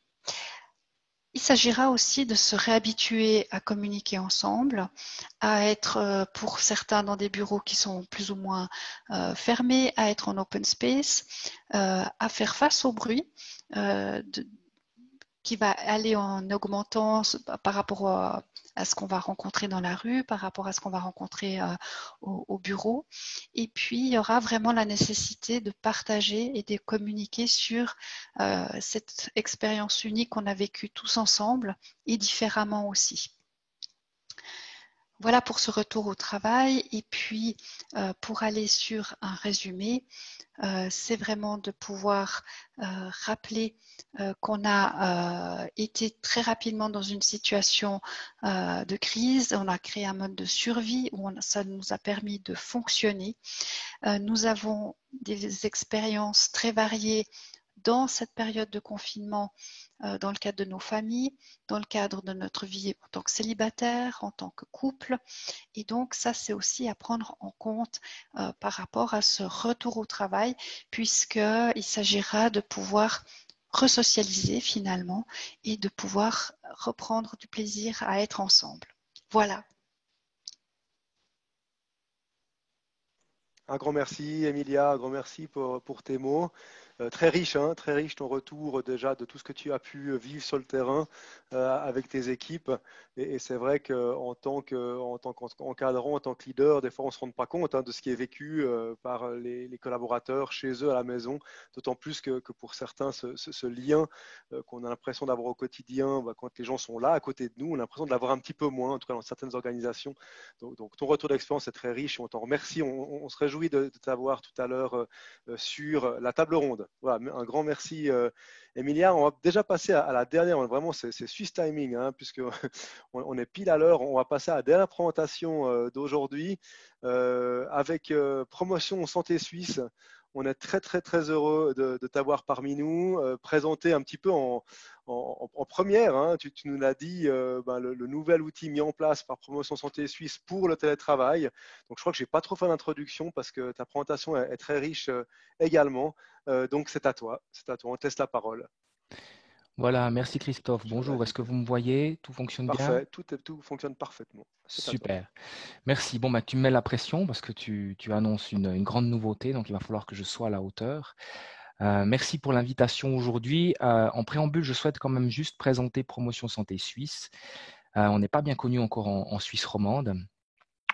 E: Il s'agira aussi de se réhabituer à communiquer ensemble, à être pour certains dans des bureaux qui sont plus ou moins fermés, à être en open space, à faire face au bruit qui va aller en augmentant par rapport à ce qu'on va rencontrer dans la rue, par rapport à ce qu'on va rencontrer au bureau. Et puis, il y aura vraiment la nécessité de partager et de communiquer sur cette expérience unique qu'on a vécue tous ensemble et différemment aussi. Voilà pour ce retour au travail. Et puis, pour aller sur un résumé, c'est vraiment de pouvoir rappeler qu'on a été très rapidement dans une situation de crise. On a créé un mode de survie où ça nous a permis de fonctionner. Nous avons des expériences très variées dans cette période de confinement, dans le cadre de nos familles, dans le cadre de notre vie en tant que célibataire, en tant que couple. Et donc, ça, c'est aussi à prendre en compte par rapport à ce retour au travail, puisqu'il s'agira de pouvoir resocialiser finalement et de pouvoir reprendre du plaisir à être ensemble. Voilà.
A: Un grand merci, Emilia, un grand merci pour tes mots. très riche, hein, très riche ton retour déjà de tout ce que tu as pu vivre sur le terrain avec tes équipes. Et c'est vrai qu'en tant qu'encadrant, en tant que leader, des fois on ne se rend pas compte de ce qui est vécu par les collaborateurs chez eux à la maison. D'autant plus que pour certains, ce lien qu'on a l'impression d'avoir au quotidien, quand les gens sont là à côté de nous, on a l'impression de l'avoir un petit peu moins, en tout cas dans certaines organisations. Donc ton retour d'expérience est très riche, on t'en remercie. On se réjouit de t'avoir tout à l'heure sur la table ronde. Voilà, un grand merci Emilia. On va déjà passer à la dernière, vraiment c'est Swiss timing, puisque on est pile à l'heure. On va passer à la dernière présentation d'aujourd'hui avec Promotion Santé Suisse. On est très très très heureux de t'avoir parmi nous, présenté un petit peu en première. Tu nous l'as dit, le nouvel outil mis en place par Promotion Santé Suisse pour le télétravail. Donc je crois que je n'ai pas trop fait d'introduction parce que ta présentation est très riche également. Donc c'est à toi, on te laisse la parole.
F: Voilà, merci Christophe. Bonjour, est-ce que vous me voyez? Tout fonctionne bien?
A: Parfait, tout fonctionne parfaitement.
F: Super, merci. Bon, tu me mets la pression parce que tu annonces une grande nouveauté, donc il va falloir que je sois à la hauteur. Merci pour l'invitation aujourd'hui. En préambule, je souhaite quand même juste présenter Promotion Santé Suisse. On n'est pas bien connu encore en Suisse romande.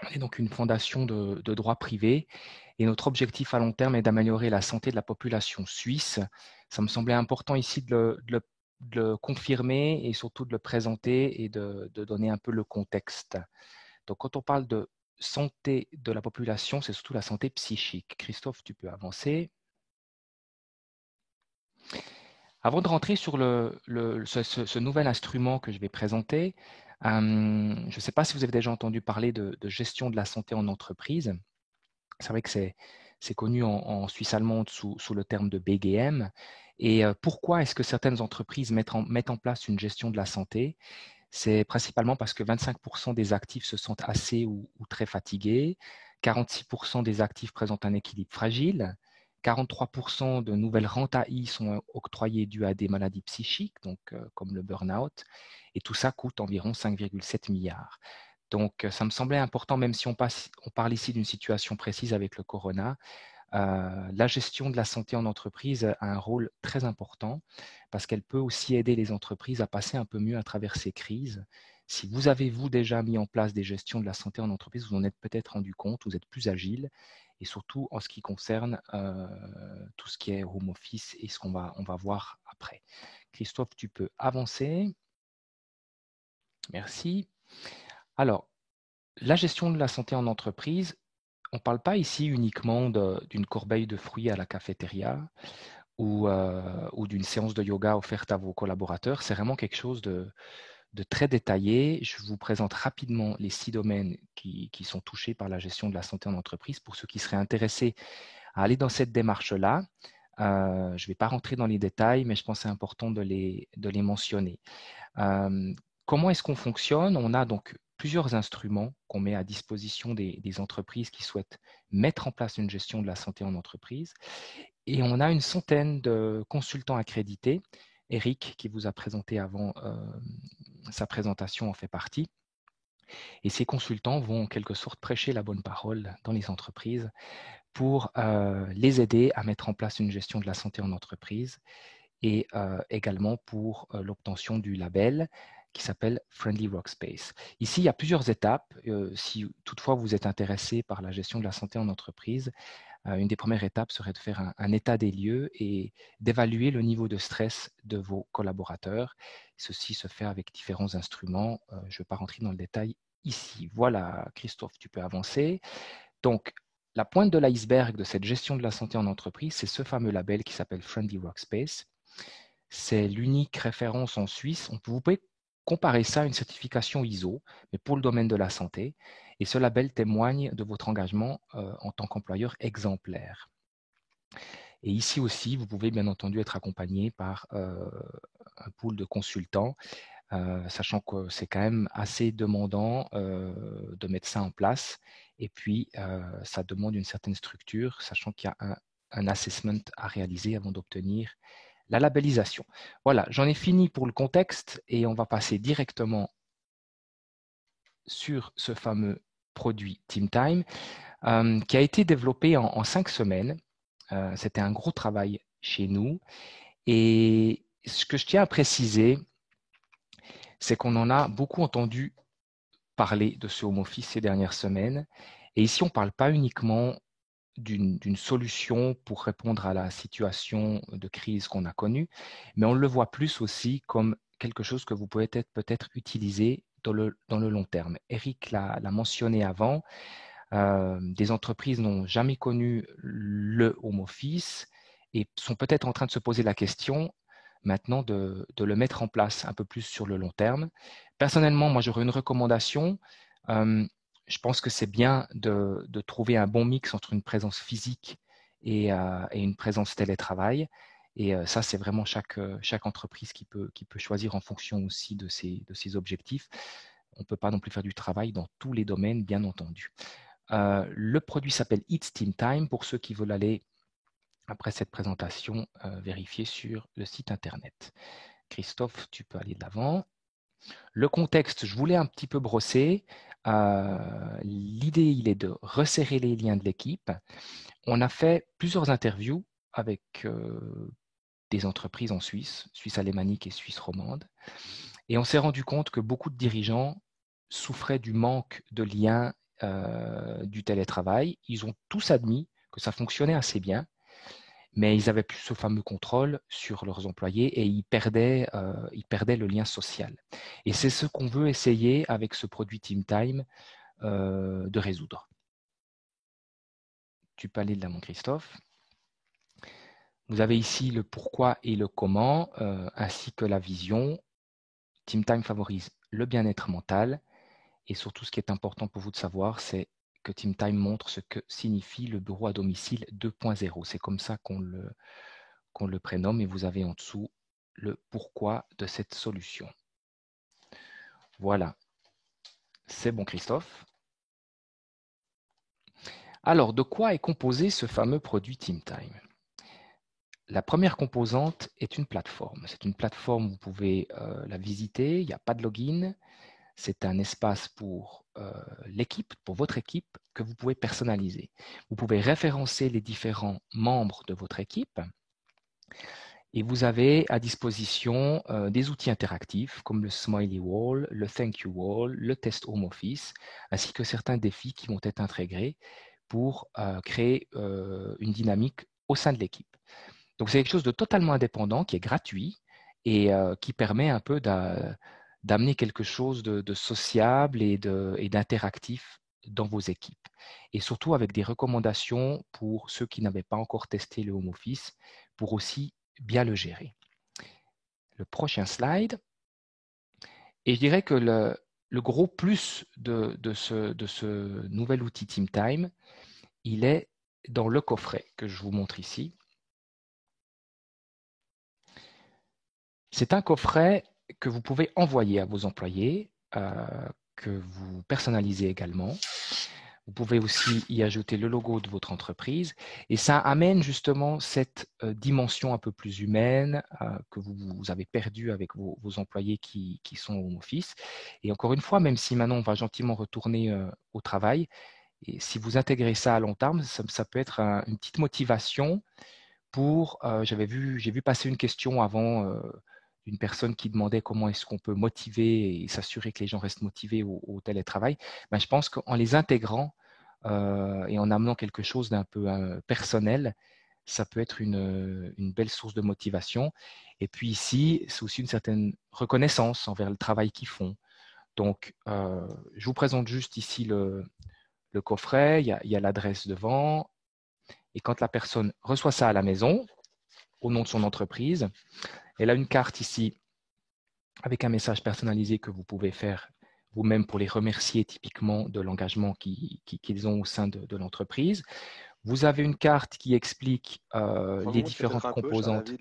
F: On est donc une fondation de droit privé et notre objectif à long terme est d'améliorer la santé de la population suisse. Ça me semblait important ici de le confirmer et surtout de le présenter et de donner un peu le contexte. Donc, quand on parle de santé de la population, c'est surtout la santé psychique. Christophe, tu peux avancer. Avant de rentrer sur ce nouvel instrument que je vais présenter, je ne sais pas si vous avez déjà entendu parler de gestion de la santé en entreprise. C'est vrai que c'est connu en Suisse allemande sous le terme de BGM. Et pourquoi est-ce que certaines entreprises mettent en place une gestion de la santé? C'est principalement parce que 25% des actifs se sentent assez ou très fatigués, 46% des actifs présentent un équilibre fragile, 43% de nouvelles rentes AI sont octroyées dues à des maladies psychiques, donc comme le burn-out, et tout ça coûte environ 5,7 milliards. Donc, ça me semblait important, même si on parle ici d'une situation précise avec le corona, la gestion de la santé en entreprise a un rôle très important parce qu'elle peut aussi aider les entreprises à passer un peu mieux à travers ces crises. Si vous avez, déjà mis en place des gestions de la santé en entreprise, vous en êtes peut-être rendu compte, vous êtes plus agile et surtout en ce qui concerne tout ce qui est home office et ce qu'on va voir après. Christophe, tu peux avancer. Merci. Alors, la gestion de la santé en entreprise, on ne parle pas ici uniquement d'une corbeille de fruits à la cafétéria ou d'une séance de yoga offerte à vos collaborateurs. C'est vraiment quelque chose de très détaillé. Je vous présente rapidement les 6 domaines qui sont touchés par la gestion de la santé en entreprise. Pour ceux qui seraient intéressés à aller dans cette démarche-là, je ne vais pas rentrer dans les détails, mais je pense que c'est important de les mentionner. Comment est-ce qu'on fonctionne? On a donc plusieurs instruments qu'on met à disposition des entreprises qui souhaitent mettre en place une gestion de la santé en entreprise. Et on a une centaine de consultants accrédités. Eric, qui vous a présenté avant sa présentation, en fait partie. Et ces consultants vont en quelque sorte prêcher la bonne parole dans les entreprises pour les aider à mettre en place une gestion de la santé en entreprise et également pour l'obtention du label qui s'appelle Friendly Workspace. Ici, il y a plusieurs étapes. Si toutefois vous êtes intéressé par la gestion de la santé en entreprise, une des premières étapes serait de faire un état des lieux et d'évaluer le niveau de stress de vos collaborateurs. Ceci se fait avec différents instruments. Je ne vais pas rentrer dans le détail ici. Voilà, Christophe, tu peux avancer. Donc, la pointe de l'iceberg de cette gestion de la santé en entreprise, c'est ce fameux label qui s'appelle Friendly Workspace. C'est l'unique référence en Suisse. Vous pouvez comparer ça à une certification ISO, mais pour le domaine de la santé. Et ce label témoigne de votre engagement en tant qu'employeur exemplaire. Et ici aussi, vous pouvez bien entendu être accompagné par un pool de consultants, sachant que c'est quand même assez demandant de mettre ça en place. Et puis, ça demande une certaine structure, sachant qu'il y a un assessment à réaliser avant d'obtenir la labellisation. Voilà, j'en ai fini pour le contexte et on va passer directement sur ce fameux produit TeamTime qui a été développé en 5 semaines. C'était un gros travail chez nous. Et ce que je tiens à préciser, c'est qu'on en a beaucoup entendu parler de ce home office ces dernières semaines. Et ici, on ne parle pas uniquement d'une solution pour répondre à la situation de crise qu'on a connue, mais on le voit plus aussi comme quelque chose que vous pouvez peut-être utiliser dans le long terme. Eric l'a mentionné avant, des entreprises n'ont jamais connu le home office et sont peut-être en train de se poser la question maintenant de le mettre en place un peu plus sur le long terme. Personnellement, moi, j'aurais une recommandation. Je pense que c'est bien de trouver un bon mix entre une présence physique et une présence télétravail. Et ça, c'est vraiment chaque entreprise qui peut choisir en fonction aussi de ses objectifs. On ne peut pas non plus faire du travail dans tous les domaines, bien entendu. Le produit s'appelle It's Team Time pour ceux qui veulent aller, après cette présentation, vérifier sur le site internet. Christophe, tu peux aller de l'avant. Le contexte, je voulais un petit peu brosser. L'idée, il est de resserrer les liens de l'équipe. On a fait plusieurs interviews avec des entreprises en Suisse, Suisse alémanique et Suisse romande. Et on s'est rendu compte que beaucoup de dirigeants souffraient du manque de liens du télétravail. Ils ont tous admis que ça fonctionnait assez bien, mais ils n'avaient plus ce fameux contrôle sur leurs employés et ils perdaient le lien social. Et c'est ce qu'on veut essayer avec ce produit Team Time de résoudre. Tu peux aller de l'avant, Christophe. Vous avez ici le pourquoi et le comment, ainsi que la vision. Team Time favorise le bien-être mental. Et surtout, ce qui est important pour vous de savoir, c'est que Team Time montre ce que signifie le bureau à domicile 2.0. C'est comme ça qu'on le prénomme et vous avez en dessous le pourquoi de cette solution. Voilà. C'est bon, Christophe. Alors, de quoi est composé ce fameux produit Team Time? La première composante est une plateforme. C'est une plateforme, vous pouvez la visiter, il n'y a pas de login. C'est un espace pour l'équipe, pour votre équipe, que vous pouvez personnaliser. Vous pouvez référencer les différents membres de votre équipe et vous avez à disposition des outils interactifs comme le Smiley Wall, le Thank You Wall, le Test Home Office, ainsi que certains défis qui vont être intégrés pour créer une dynamique au sein de l'équipe. Donc, c'est quelque chose de totalement indépendant, qui est gratuit et qui permet un peu d'amener quelque chose de sociable et d'interactif dans vos équipes. Et surtout avec des recommandations pour ceux qui n'avaient pas encore testé le home office pour aussi bien le gérer. Le prochain slide. Et je dirais que le gros plus de ce nouvel outil Team Time, il est dans le coffret que je vous montre ici. C'est un coffret que vous pouvez envoyer à vos employés, que vous personnalisez également. Vous pouvez aussi y ajouter le logo de votre entreprise et ça amène justement cette dimension un peu plus humaine que vous avez perdue avec vos employés qui sont au home office. Et encore une fois, même si maintenant on va gentiment retourner au travail, et si vous intégrez ça à long terme, ça peut être une petite motivation pour, j'ai vu passer une question avant d'une personne qui demandait comment est-ce qu'on peut motiver et s'assurer que les gens restent motivés au télétravail. Ben, je pense qu'en les intégrant et en amenant quelque chose d'un peu personnel, ça peut être une belle source de motivation. Et puis ici, c'est aussi une certaine reconnaissance envers le travail qu'ils font. Donc, je vous présente juste ici le coffret, il y a l'adresse devant. Et quand la personne reçoit ça à la maison, au nom de son entreprise, elle a une carte ici avec un message personnalisé que vous pouvez faire vous-même pour les remercier typiquement de l'engagement qu'ils ont au sein de l'entreprise. Vous avez une carte qui explique les différentes composantes.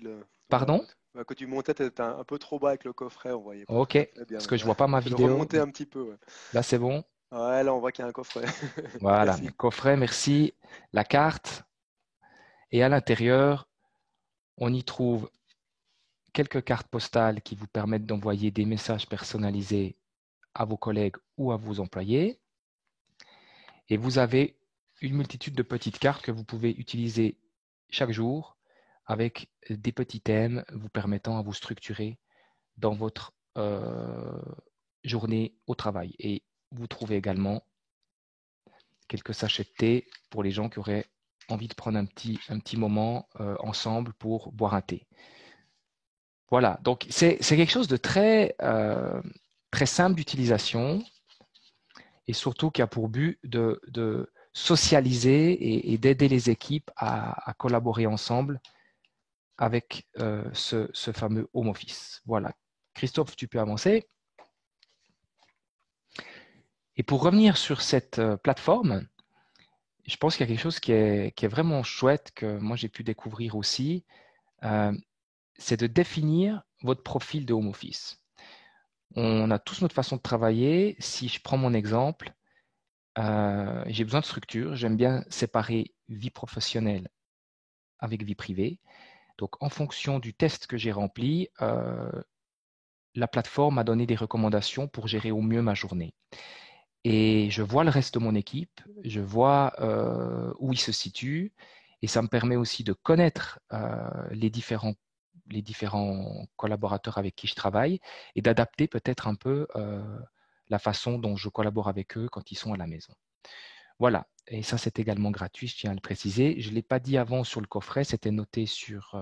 F: Pardon ?
A: Que tu montais, tu étais un peu trop bas avec le coffret, on voyait pas.
F: Ok, bien, parce que je ne vois pas ma vidéo.
A: Remonter un petit peu. Ouais.
F: Là, c'est bon.
A: Ouais, là, on voit qu'il y a un coffret.
F: Voilà, le coffret, merci. La carte. Et à l'intérieur, on y trouve quelques cartes postales qui vous permettent d'envoyer des messages personnalisés à vos collègues ou à vos employés. Et vous avez une multitude de petites cartes que vous pouvez utiliser chaque jour avec des petits thèmes vous permettant à vous structurer dans votre journée au travail. Et vous trouvez également quelques sachets de thé pour les gens qui auraient envie de prendre un petit moment ensemble pour boire un thé. Voilà, donc c'est quelque chose de très, très simple d'utilisation et surtout qui a pour but de socialiser et d'aider les équipes à collaborer ensemble avec ce fameux home office. Voilà. Christophe, tu peux avancer. Et pour revenir sur cette plateforme, je pense qu'il y a quelque chose qui est vraiment chouette que moi j'ai pu découvrir aussi, c'est de définir votre profil de home office. On a tous notre façon de travailler. Si je prends mon exemple, j'ai besoin de structure. J'aime bien séparer vie professionnelle avec vie privée. Donc, en fonction du test que j'ai rempli, la plateforme m'a donné des recommandations pour gérer au mieux ma journée. Et je vois le reste de mon équipe, je vois où ils se situent, et ça me permet aussi de connaître les différents collaborateurs avec qui je travaille et d'adapter peut-être un peu la façon dont je collabore avec eux quand ils sont à la maison. Voilà, et ça c'est également gratuit, je tiens à le préciser. Je ne l'ai pas dit avant sur le coffret, c'était noté sur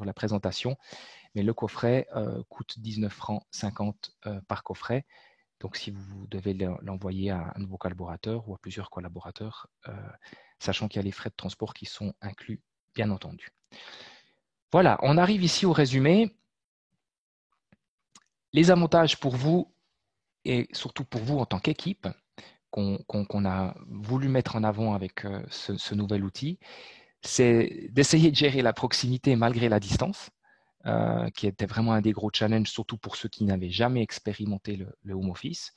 F: la présentation, mais le coffret coûte 19,50 francs par coffret. Donc, si vous devez l'envoyer à un nouveau collaborateur ou à plusieurs collaborateurs, sachant qu'il y a les frais de transport qui sont inclus, bien entendu. Voilà, on arrive ici au résumé. Les avantages pour vous et surtout pour vous en tant qu'équipe qu'on a voulu mettre en avant avec ce nouvel outil, c'est d'essayer de gérer la proximité malgré la distance, qui était vraiment un des gros challenges, surtout pour ceux qui n'avaient jamais expérimenté le home office.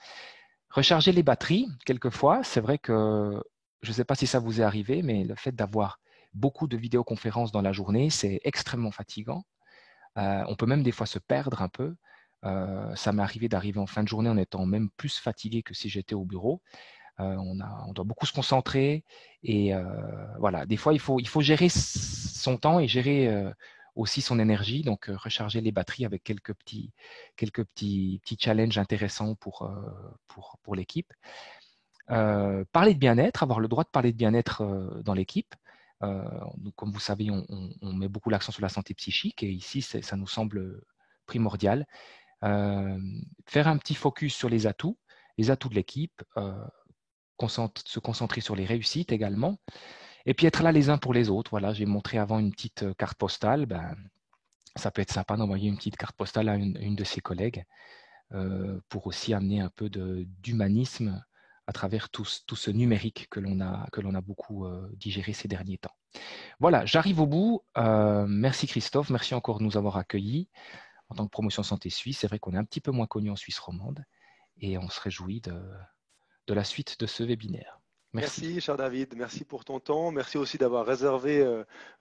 F: Recharger les batteries, quelquefois, c'est vrai que, je ne sais pas si ça vous est arrivé, mais le fait d'avoir beaucoup de vidéoconférences dans la journée, c'est extrêmement fatigant. On peut même des fois se perdre un peu. Ça m'est arrivé d'arriver en fin de journée en étant même plus fatigué que si j'étais au bureau. On doit beaucoup se concentrer et voilà, des fois il faut gérer son temps et gérer aussi son énergie, donc recharger les batteries avec quelques petits challenges intéressants pour l'équipe. Parler de bien-être, avoir le droit de parler de bien-être dans l'équipe. Comme vous savez, on met beaucoup l'accent sur la santé psychique et ici ça nous semble primordial. Faire un petit focus sur les atouts de l'équipe, se concentrer sur les réussites également, et puis être là les uns pour les autres. Voilà, j'ai montré avant une petite carte postale. Ça peut être sympa d'envoyer une petite carte postale à une de ses collègues pour aussi amener un peu d'humanisme à travers tout ce numérique que l'on a beaucoup digéré ces derniers temps. Voilà, j'arrive au bout. Merci Christophe, merci encore de nous avoir accueillis en tant que Promotion Santé Suisse. C'est vrai qu'on est un petit peu moins connu en Suisse romande et on se réjouit de la suite de ce webinaire.
A: Merci, cher David. Merci pour ton temps. Merci aussi d'avoir réservé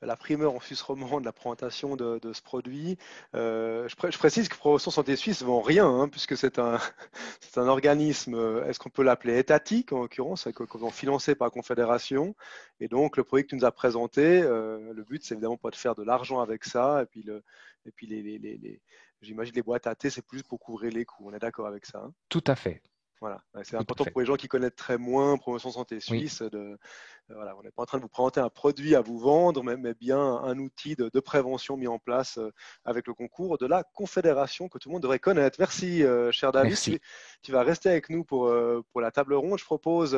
A: la primeur en Suisse romande, la présentation de ce produit. Je précise que Promotion Santé Suisse ne vend rien, hein, puisque c'est un organisme, est-ce qu'on peut l'appeler étatique en l'occurrence, financé par la Confédération. Et donc, le produit que tu nous as présenté, le but, c'est évidemment pas de faire de l'argent avec ça. Et puis j'imagine les boîtes à thé, c'est plus pour couvrir les coûts. On est d'accord avec ça, hein?
F: Tout à fait.
A: Voilà, c'est important pour les gens qui connaissent très moins Promotion Santé Suisse. Oui. Voilà, on n'est pas en train de vous présenter un produit à vous vendre, mais bien un outil de prévention mis en place avec le concours de la Confédération que tout le monde devrait connaître. Merci, cher David.
F: Merci.
A: Tu vas rester avec nous pour la table ronde. Je propose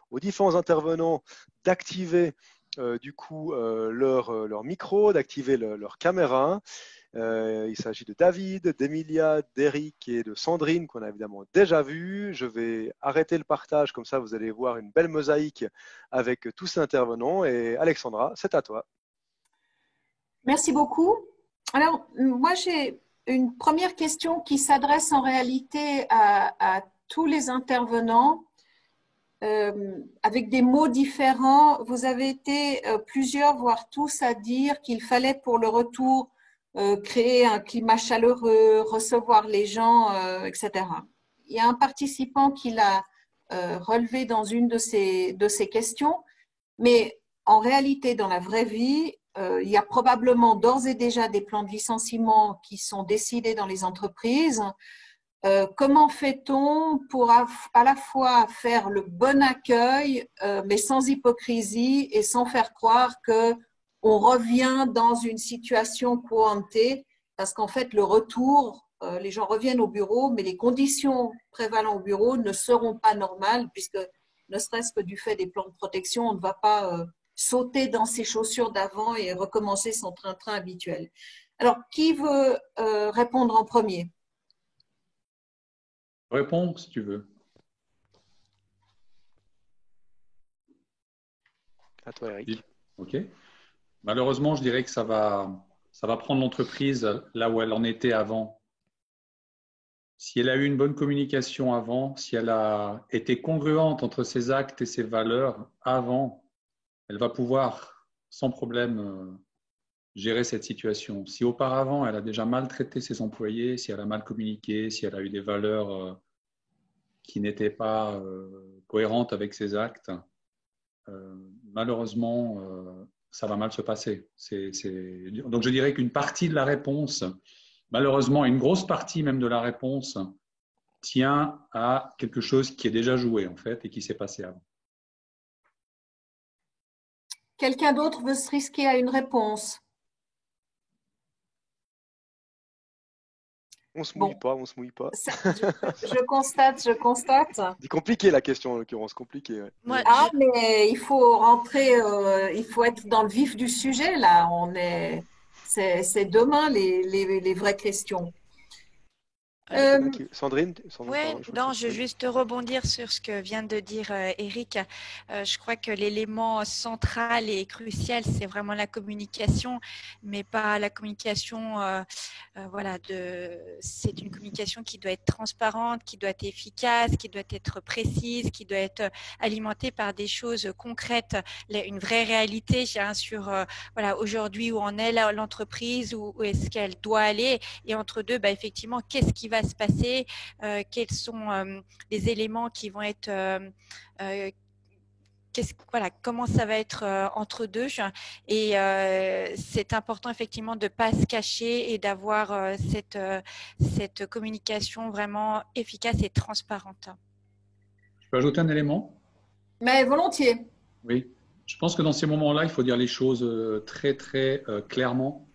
A: aux différents intervenants d'activer du coup leur micro, d'activer leur caméra. Il s'agit de David, d'Emilia, d'Eric et de Sandrine qu'on a évidemment déjà vu. Je vais arrêter le partage, comme ça vous allez voir une belle mosaïque avec tous ces intervenants. Et Alexandra, c'est à toi.
B: Merci beaucoup. Alors, moi j'ai une première question qui s'adresse en réalité à tous les intervenants avec des mots différents. Vous avez été plusieurs, voire tous, à dire qu'il fallait pour le retour créer un climat chaleureux, recevoir les gens, etc. Il y a un participant qui l'a relevé dans une de ces questions, mais en réalité, dans la vraie vie, il y a probablement d'ores et déjà des plans de licenciement qui sont décidés dans les entreprises. Comment fait-on pour à la fois faire le bon accueil, mais sans hypocrisie et sans faire croire qu'on revient dans une situation quo ante, parce qu'en fait, le retour, les gens reviennent au bureau, mais les conditions prévalant au bureau ne seront pas normales, puisque ne serait-ce que du fait des plans de protection, on ne va pas sauter dans ses chaussures d'avant et recommencer son train-train habituel. Alors, qui veut répondre en premier ?
D: Réponds si tu veux.
A: À toi, Eric.
D: Ok. Malheureusement, je dirais que ça va prendre l'entreprise là où elle en était avant. Si elle a eu une bonne communication avant, si elle a été congruente entre ses actes et ses valeurs avant, elle va pouvoir sans problème gérer cette situation. Si auparavant, elle a déjà mal traité ses employés, si elle a mal communiqué, si elle a eu des valeurs qui n'étaient pas cohérentes avec ses actes, malheureusement, ça va mal se passer. Donc, je dirais qu'une partie de la réponse, malheureusement, une grosse partie même de la réponse, tient à quelque chose qui est déjà joué, en fait, et qui s'est passé avant.
B: Quelqu'un d'autre veut se risquer à une réponse?
A: On se mouille pas, on se mouille pas.
B: Je constate.
A: C'est compliqué la question en l'occurrence, compliqué. Ouais.
B: Mais il faut rentrer, il faut être dans le vif du sujet là. C'est demain les vraies questions.
A: Sandrine,
C: ouais, non, je veux juste rebondir sur ce que vient de dire Eric. Je crois que l'élément central et crucial, c'est vraiment la communication, mais pas la communication. Voilà, c'est une communication qui doit être transparente, qui doit être efficace, qui doit être précise, qui doit être alimentée par des choses concrètes, une vraie réalité sur voilà aujourd'hui où en est l'entreprise, où est-ce qu'elle doit aller, et entre deux, effectivement, qu'est-ce qui va se passer, quels sont les éléments qui vont être voilà, comment ça va être entre deux, et c'est important effectivement de ne pas se cacher et d'avoir cette communication vraiment efficace et transparente.
D: Je peux ajouter un élément?
B: Mais volontiers.
D: Oui, je pense que dans ces moments-là, il faut dire les choses très très clairement.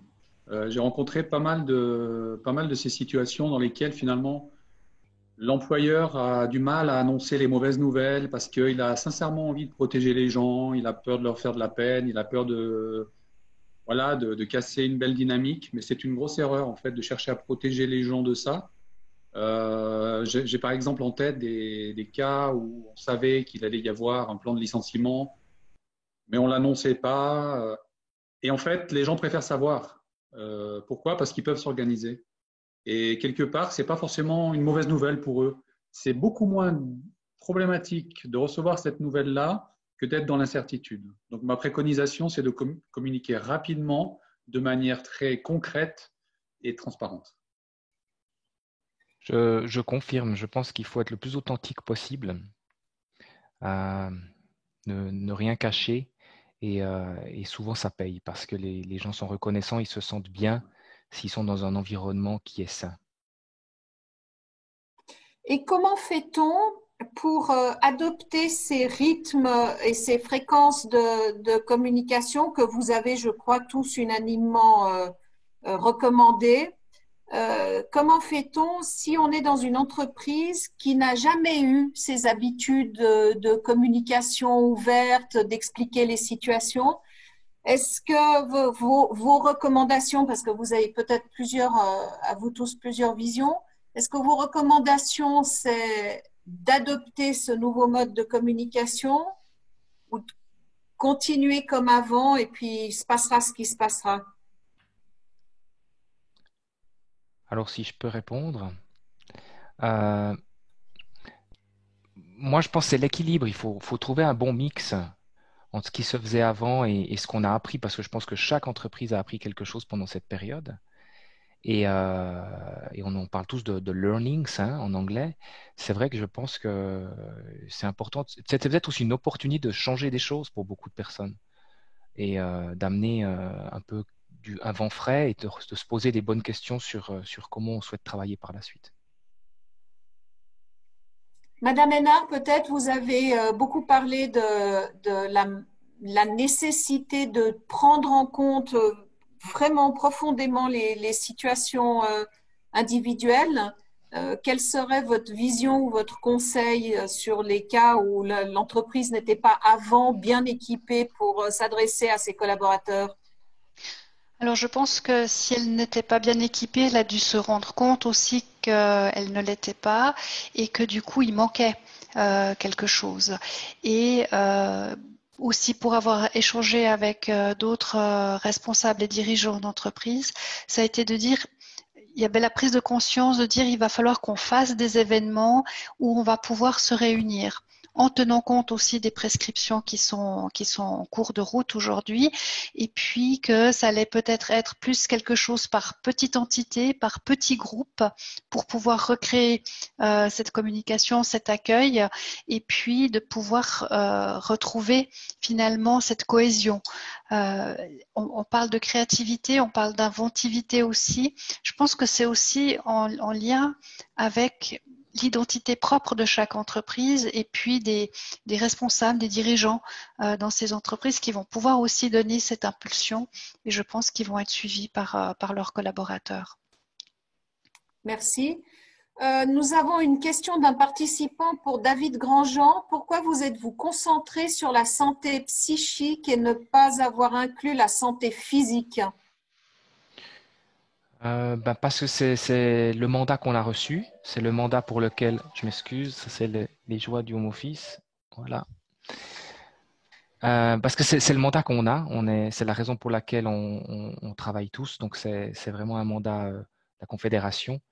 D: J'ai rencontré pas mal de ces situations dans lesquelles finalement l'employeur a du mal à annoncer les mauvaises nouvelles parce qu'il a sincèrement envie de protéger les gens, il a peur de leur faire de la peine, il a peur de casser une belle dynamique, mais c'est une grosse erreur en fait de chercher à protéger les gens de ça. J'ai par exemple en tête des cas où on savait qu'il allait y avoir un plan de licenciement, mais on ne l'annonçait pas. Et en fait, les gens préfèrent savoir. Pourquoi? Parce qu'ils peuvent s'organiser. Et quelque part, ce n'est pas forcément une mauvaise nouvelle pour eux. C'est beaucoup moins problématique de recevoir cette nouvelle-là que d'être dans l'incertitude. Donc, ma préconisation, c'est de communiquer rapidement, de manière très concrète et transparente.
F: Je confirme, je pense qu'il faut être le plus authentique possible, ne rien cacher, et souvent ça paye parce que les gens sont reconnaissants, ils se sentent bien s'ils sont dans un environnement qui est sain.
B: Et comment fait-on pour adopter ces rythmes et ces fréquences de communication que vous avez, je crois, tous unanimement recommandées? Comment fait-on si on est dans une entreprise qui n'a jamais eu ces habitudes de communication ouverte, d'expliquer les situations? Est-ce que vos recommandations, parce que vous avez peut-être à vous tous plusieurs visions, est-ce que vos recommandations, c'est d'adopter ce nouveau mode de communication ou de continuer comme avant et puis il se passera ce qui se passera?
F: Alors, si je peux répondre, moi, je pense que c'est l'équilibre. Il faut trouver un bon mix entre ce qui se faisait avant et ce qu'on a appris, parce que je pense que chaque entreprise a appris quelque chose pendant cette période. Et on en parle tous de learnings en anglais. C'est vrai que je pense que c'est important. C'est peut-être aussi une opportunité de changer des choses pour beaucoup de personnes. et d'amener un peu un vent frais et de se poser des bonnes questions sur comment on souhaite travailler par la suite.
B: Madame Hénard, peut-être vous avez beaucoup parlé de la nécessité de prendre en compte vraiment profondément les situations individuelles. Quelle serait votre vision ou votre conseil sur les cas où l'entreprise n'était pas avant bien équipée pour s'adresser à ses collaborateurs?
E: Alors je pense que si elle n'était pas bien équipée, elle a dû se rendre compte aussi qu'elle ne l'était pas et que du coup il manquait quelque chose. Et aussi pour avoir échangé avec d'autres responsables et dirigeants d'entreprise, ça a été de dire, il y avait la prise de conscience de dire il va falloir qu'on fasse des événements où on va pouvoir se réunir, en tenant compte aussi des prescriptions qui sont en cours de route aujourd'hui, et puis que ça allait peut-être être plus quelque chose par petite entité, par petit groupe, pour pouvoir recréer cette communication, cet accueil, et puis de pouvoir retrouver finalement cette cohésion. On parle de créativité, on parle d'inventivité aussi. Je pense que c'est aussi en lien avec l'identité propre de chaque entreprise et puis des responsables, des dirigeants dans ces entreprises qui vont pouvoir aussi donner cette impulsion et je pense qu'ils vont être suivis par leurs collaborateurs.
B: Merci. Nous avons une question d'un participant pour David Grandjean. Pourquoi vous êtes-vous concentré sur la santé psychique et ne pas avoir inclus la santé physique?
F: Parce que c'est le mandat qu'on a reçu, c'est le mandat pour lequel, je m'excuse, ça c'est les joies du home office, voilà. Parce que c'est le mandat qu'on a, c'est la raison pour laquelle on travaille tous, donc c'est vraiment un mandat de la Confédération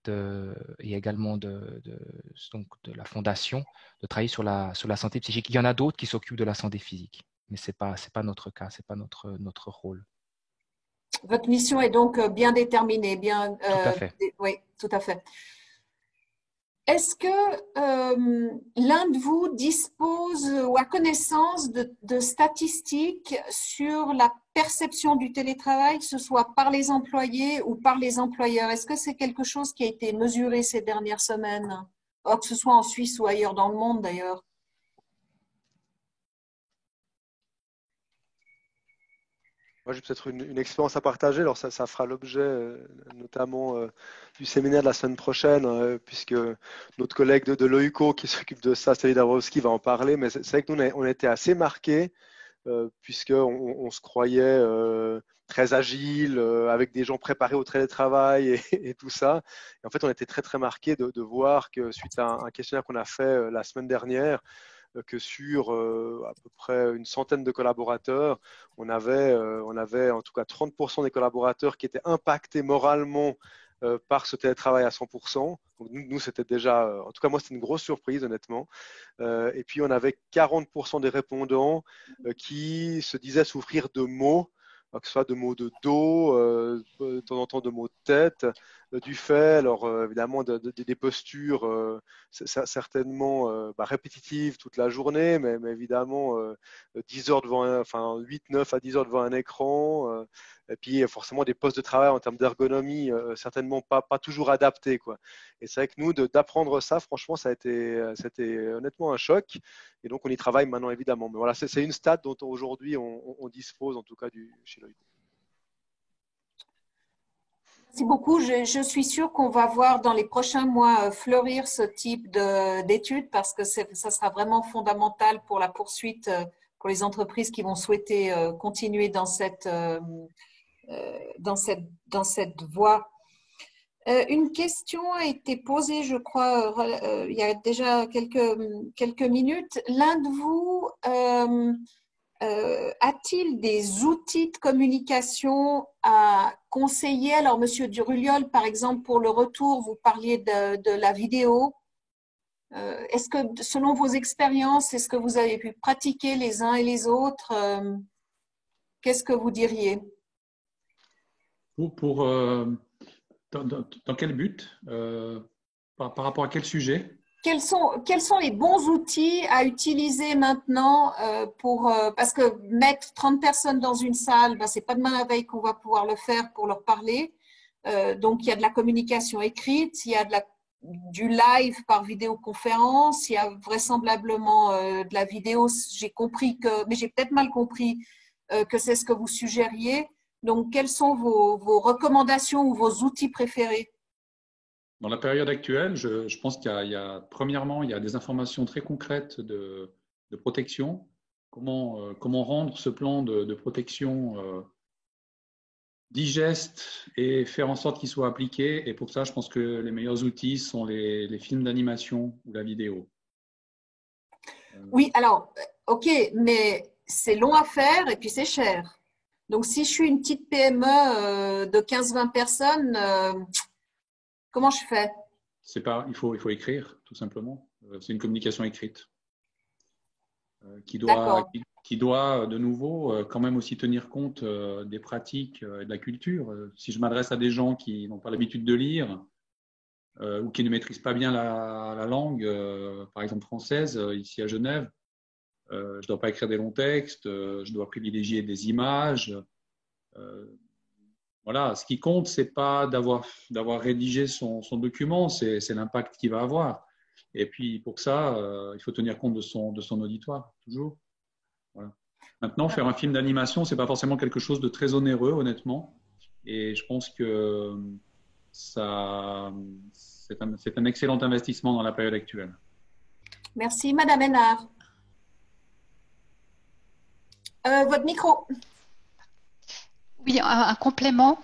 F: et également donc de la Fondation de travailler sur la santé psychique. Il y en a d'autres qui s'occupent de la santé physique, mais c'est pas notre cas, c'est pas notre rôle.
B: Votre mission est donc bien déterminée, bien.
F: Tout à fait.
B: Oui, tout à fait. Est-ce que l'un de vous dispose ou a connaissance de statistiques sur la perception du télétravail, que ce soit par les employés ou par les employeurs? Est-ce que c'est quelque chose qui a été mesuré ces dernières semaines, que ce soit en Suisse ou ailleurs dans le monde d'ailleurs?
A: Moi, j'ai peut-être une expérience à partager. Alors, ça fera l'objet notamment du séminaire de la semaine prochaine, puisque notre collègue de l'OICO qui s'occupe de ça, Sally Dabrowski, va en parler. Mais c'est vrai que nous, on était assez marqués, puisqu'on se croyait très agile, avec des gens préparés au télétravail et tout ça. Et en fait, on était très, très marqués de voir que suite à un questionnaire qu'on a fait la semaine dernière, que sur à peu près une centaine de collaborateurs, on avait en tout cas 30% des collaborateurs qui étaient impactés moralement par ce télétravail à 100%. Donc nous c'était déjà, en tout cas moi, c'était une grosse surprise, honnêtement. Et puis, on avait 40% des répondants qui se disaient souffrir de maux, que ce soit de maux de dos, de temps en temps de maux de tête, du fait, alors évidemment, des postures certainement répétitives toute la journée, mais évidemment 10 heures devant enfin 8, 9 à 10 heures devant un écran, et puis forcément des postes de travail en termes d'ergonomie certainement pas toujours adaptés, quoi. Et c'est vrai que nous, d'apprendre ça, franchement, c'était honnêtement un choc. Et donc, on y travaille maintenant, évidemment. Mais voilà, c'est une stat dont aujourd'hui on dispose, en tout cas, chez l'OICO.
B: Merci beaucoup. Je suis sûre qu'on va voir dans les prochains mois fleurir ce type d'études parce que ça sera vraiment fondamental pour la poursuite, pour les entreprises qui vont souhaiter continuer dans cette voie. Une question a été posée, je crois, il y a déjà quelques minutes. L'un de vous a-t-il des outils de communication à conseiller? Alors, Monsieur Durulliol, par exemple, pour le retour, vous parliez de la vidéo. Est-ce que, selon vos expériences, est-ce que vous avez pu pratiquer les uns et les autres? Qu'est-ce que vous diriez?
D: Dans quel but par rapport à quel sujet?
B: quels sont les bons outils à utiliser maintenant parce que mettre 30 personnes dans une salle, ben, c'est pas demain la veille qu'on va pouvoir le faire pour leur parler. Donc, il y a de la communication écrite, il y a du live par vidéoconférence, il y a vraisemblablement de la vidéo. J'ai compris mais j'ai peut-être mal compris que c'est ce que vous suggériez. Donc, quelles sont vos recommandations ou vos outils préférés?
D: Dans la période actuelle, je pense premièrement, il y a des informations très concrètes de protection. Comment rendre ce plan de protection digeste et faire en sorte qu'il soit appliqué. Et pour ça, je pense que les meilleurs outils sont les films d'animation ou la vidéo.
B: Oui, alors, ok, mais c'est long à faire et puis c'est cher. Donc, si je suis une petite PME de 15-20 personnes, comment je fais?
D: Il faut écrire, tout simplement. C'est une communication écrite qui doit de nouveau quand même aussi tenir compte des pratiques et de la culture. Si je m'adresse à des gens qui n'ont pas l'habitude de lire ou qui ne maîtrisent pas bien la langue, par exemple française, ici à Genève, je ne dois pas écrire des longs textes, je dois privilégier des images. Voilà, ce qui compte, c'est pas d'avoir rédigé son document, c'est l'impact qu'il va avoir. Et puis pour ça, il faut tenir compte de son auditoire, toujours. Voilà. Maintenant, faire un film d'animation, c'est pas forcément quelque chose de très onéreux, honnêtement. Et je pense que c'est un excellent investissement dans la période actuelle.
B: Merci, Madame Hénard. Votre micro.
E: Oui, un complément,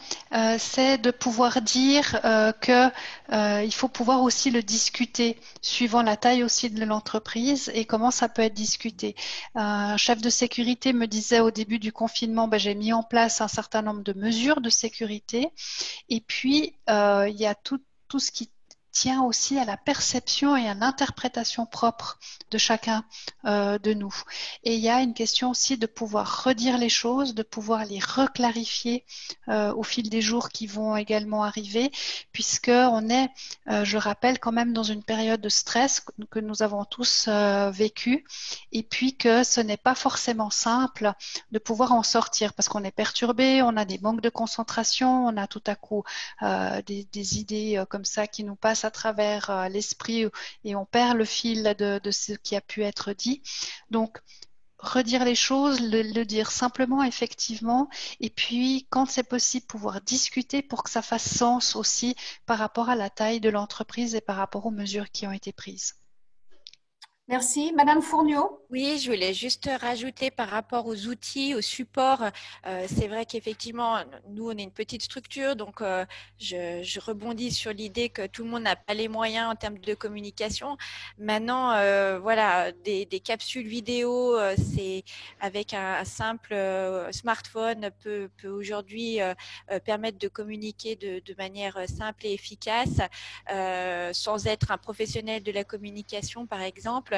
E: c'est de pouvoir dire qu'il faut pouvoir aussi le discuter, suivant la taille aussi de l'entreprise et comment ça peut être discuté. Un chef de sécurité me disait au début du confinement, j'ai mis en place un certain nombre de mesures de sécurité et puis il y a tout ce qui tient aussi à la perception et à l'interprétation propre de chacun de nous. Et il y a une question aussi de pouvoir redire les choses, de pouvoir les reclarifier au fil des jours qui vont également arriver, puisqu'on est, je rappelle, quand même dans une période de stress que nous avons tous vécu, et puis que ce n'est pas forcément simple de pouvoir en sortir, parce qu'on est perturbé, on a des manques de concentration, on a tout à coup des idées comme ça qui nous passent à travers l'esprit et on perd le fil de ce qui a pu être dit. Donc, redire les choses, le dire simplement, effectivement, et puis, quand c'est possible, pouvoir discuter pour que ça fasse sens aussi par rapport à la taille de l'entreprise et par rapport aux mesures qui ont été prises.
B: Merci. Madame Fourniot?
C: Oui, je voulais juste rajouter par rapport aux outils, aux supports. C'est vrai qu'effectivement, nous, on est une petite structure, donc je rebondis sur l'idée que tout le monde n'a pas les moyens en termes de communication. Maintenant, voilà, des capsules vidéo, c'est avec un simple smartphone peut aujourd'hui permettre de communiquer de manière simple et efficace, sans être un professionnel de la communication, par exemple.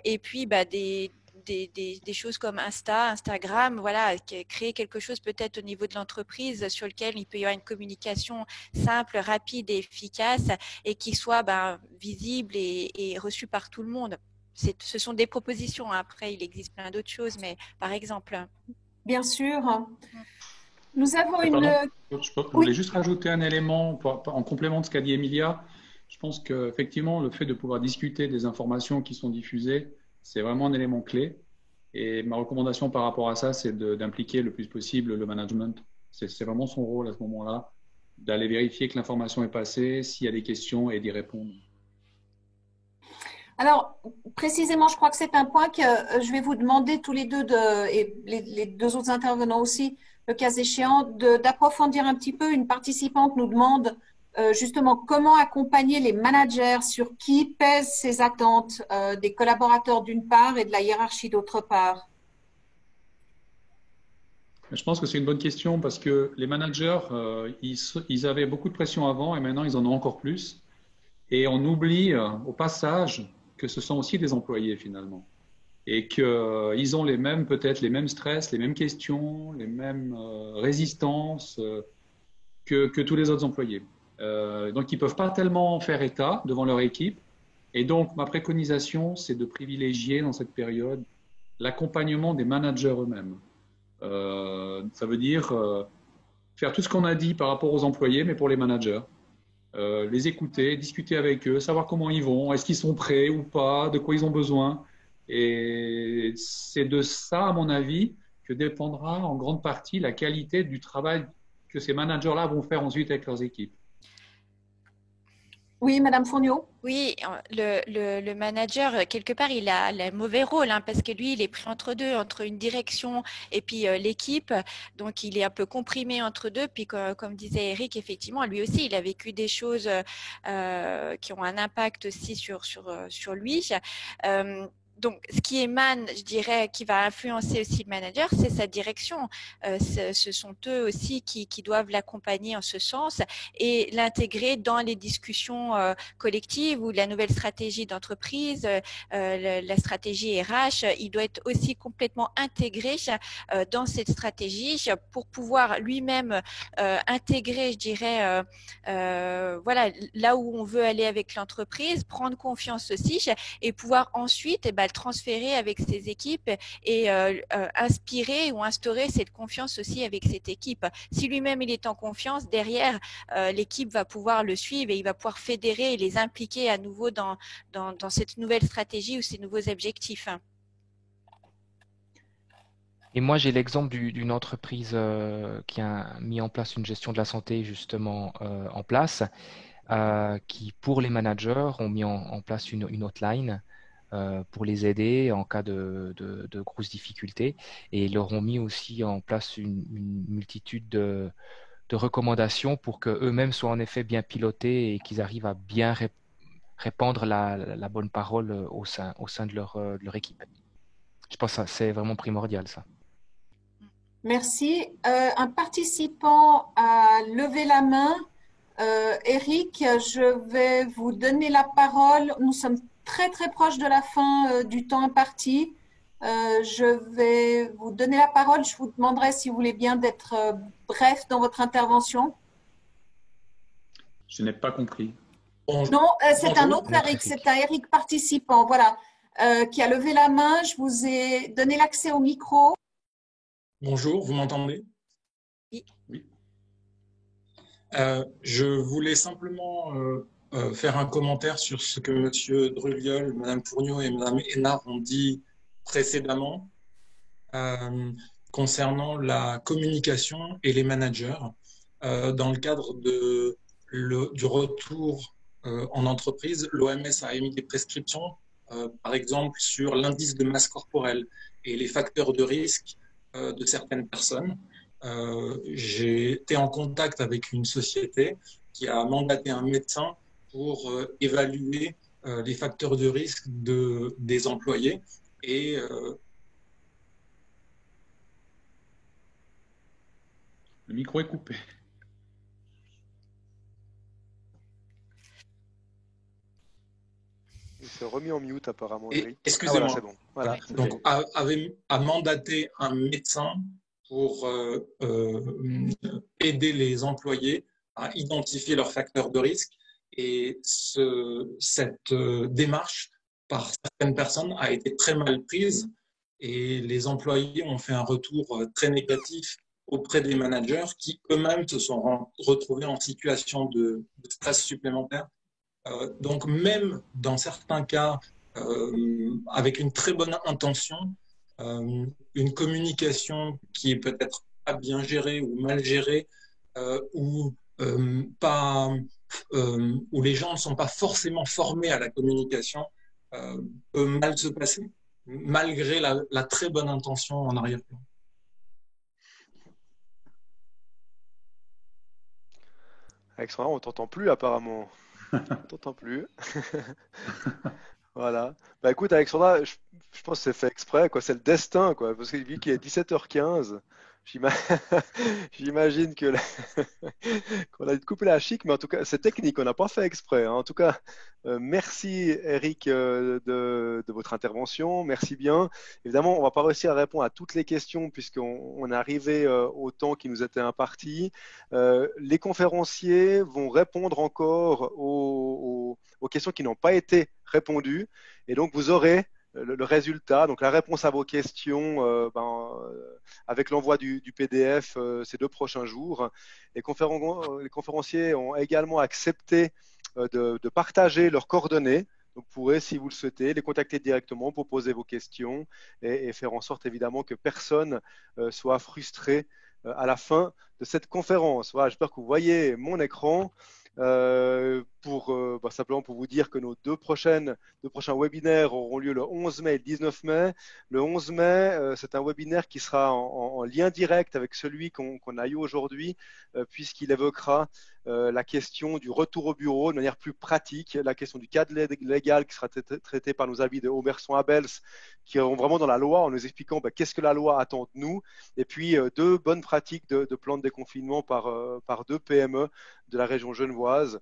C: Et puis, des choses comme Instagram, voilà, créer quelque chose peut-être au niveau de l'entreprise sur lequel il peut y avoir une communication simple, rapide et efficace et qui soit visible et reçue par tout le monde. Ce sont des propositions. Après, il existe plein d'autres choses, mais par exemple.
B: Bien sûr. Nous avons
D: Je voulais juste rajouter un élément en complément de ce qu'a dit Emilia. Je pense qu'effectivement, le fait de pouvoir discuter des informations qui sont diffusées, c'est vraiment un élément clé. Et ma recommandation par rapport à ça, c'est d'impliquer le plus possible le management. C'est vraiment son rôle à ce moment-là, d'aller vérifier que l'information est passée, s'il y a des questions et d'y répondre.
B: Alors, précisément, je crois que c'est un point que je vais vous demander tous les deux, et les deux autres intervenants aussi, le cas échéant, d'approfondir un petit peu. Une participante nous demande justement comment accompagner les managers sur qui pèsent ces attentes des collaborateurs d'une part et de la hiérarchie d'autre part.
D: Je pense que c'est une bonne question parce que les managers, ils avaient beaucoup de pression avant et maintenant ils en ont encore plus. Et on oublie au passage que ce sont aussi des employés finalement et qu'ils ont peut-être les mêmes stress, les mêmes questions, les mêmes résistances que tous les autres employés. Donc ils ne peuvent pas tellement faire état devant leur équipe Et donc, ma préconisation, c'est de privilégier dans cette période l'accompagnement des managers eux-mêmes. Ça veut dire faire tout ce qu'on a dit par rapport aux employés, mais pour les managers. Les écouter, discuter avec eux, savoir comment ils vont, est-ce qu'ils sont prêts ou pas, de quoi ils ont besoin. Et c'est de ça, à mon avis, que dépendra en grande partie la qualité du travail que ces managers-là vont faire ensuite avec leurs équipes.
B: Oui, Madame Fourniot.
C: Oui, le manager, quelque part, il a le mauvais rôle, hein, parce que lui, il est pris entre deux, entre une direction et puis l'équipe. Donc, il est un peu comprimé entre deux. Puis, comme disait Eric, effectivement, lui aussi, il a vécu des choses qui ont un impact aussi sur lui. Donc, ce qui émane, je dirais, qui va influencer aussi le manager, c'est sa direction. Ce sont eux aussi qui doivent l'accompagner en ce sens et l'intégrer dans les discussions collectives ou la nouvelle stratégie d'entreprise, la stratégie RH. Il doit être aussi complètement intégré dans cette stratégie pour pouvoir lui-même intégrer, je dirais, voilà, là où on veut aller avec l'entreprise, prendre confiance aussi et pouvoir ensuite le transférer avec ses équipes et inspirer ou instaurer cette confiance aussi avec cette équipe. Si lui-même il est en confiance, derrière l'équipe va pouvoir le suivre et il va pouvoir fédérer et les impliquer à nouveau dans cette nouvelle stratégie ou ces nouveaux objectifs.
F: Et moi, j'ai l'exemple d'une entreprise qui a mis en place une gestion de la santé justement en place, qui pour les managers ont mis en place une hotline pour les aider en cas de grosses difficultés, et ils leur ont mis aussi en place une multitude de recommandations pour qu'eux-mêmes soient en effet bien pilotés et qu'ils arrivent à bien répandre la bonne parole au sein de leur équipe. Je pense que c'est vraiment primordial, ça.
B: Merci. Un participant a levé la main. Eric, je vais vous donner la parole. Nous sommes très très proches de la fin du temps imparti. Je vais vous donner la parole. Je vous demanderai si vous voulez bien d'être bref dans votre intervention.
D: Je n'ai pas compris.
B: Non, c'est un autre Eric, c'est un Eric participant, voilà, qui a levé la main. Je vous ai donné l'accès au micro.
G: Bonjour, vous m'entendez?
C: Oui.
D: Oui.
G: Je voulais simplement faire un commentaire sur ce que M. Druviol, Mme Fourniot et Mme Hénard ont dit précédemment concernant la communication et les managers dans le cadre du retour en entreprise. L'OMS a émis des prescriptions, par exemple, sur l'indice de masse corporelle et les facteurs de risque de certaines personnes. J'ai été en contact avec une société qui a mandaté un médecin pour évaluer les facteurs de risque des employés et
D: Le micro est coupé.
A: Il s'est remis en mute apparemment, Eric.
G: Excusez-moi.
A: Voilà, c'est bon. Voilà,
G: donc, a mandaté un médecin pour aider les employés à identifier leurs facteurs de risque. Et cette démarche, par certaines personnes, a été très mal prise et les employés ont fait un retour très négatif auprès des managers qui eux-mêmes se sont retrouvés en situation de stress supplémentaire. Donc même dans certains cas, avec une très bonne intention, une communication qui est peut-être pas bien gérée ou mal gérée, ou où les gens ne sont pas forcément formés à la communication, peut mal se passer, malgré la très bonne intention en arrière-plan.
A: Alexandra, on ne t'entend plus apparemment. On ne t'entend plus. Voilà. Bah écoute, Alexandra, je pense que c'est fait exprès, quoi. C'est le destin, quoi. Parce que vu qu'il est 17h15, j'imagine que qu'on a dû te couper la chic, mais en tout cas, c'est technique, on n'a pas fait exprès, hein. En tout cas, merci Eric de votre intervention, merci bien. Évidemment, on ne va pas réussir à répondre à toutes les questions puisqu'on est arrivé au temps qui nous était imparti. Les conférenciers vont répondre encore aux questions qui n'ont pas été répondu. Et donc, vous aurez le résultat, donc la réponse à vos questions avec l'envoi du PDF ces 2 prochains jours. Les conférenciers ont également accepté de partager leurs coordonnées. Donc, vous pourrez, si vous le souhaitez, les contacter directement pour poser vos questions et faire en sorte évidemment que personne soit frustré à la fin de cette conférence. Voilà, j'espère que vous voyez mon écran. Simplement pour vous dire que nos deux prochains webinaires auront lieu le 11 mai et le 19 mai. Le 11 mai, c'est un webinaire qui sera en lien direct avec celui qu'on a eu aujourd'hui, puisqu'il évoquera la question du retour au bureau de manière plus pratique, la question du cadre légal qui sera traité par nos amis de Auberson-Abels, qui iront vraiment dans la loi en nous expliquant qu'est-ce que la loi attend de nous, et puis 2 bonnes pratiques de plan de déconfinement par 2 PME de la région genevoise.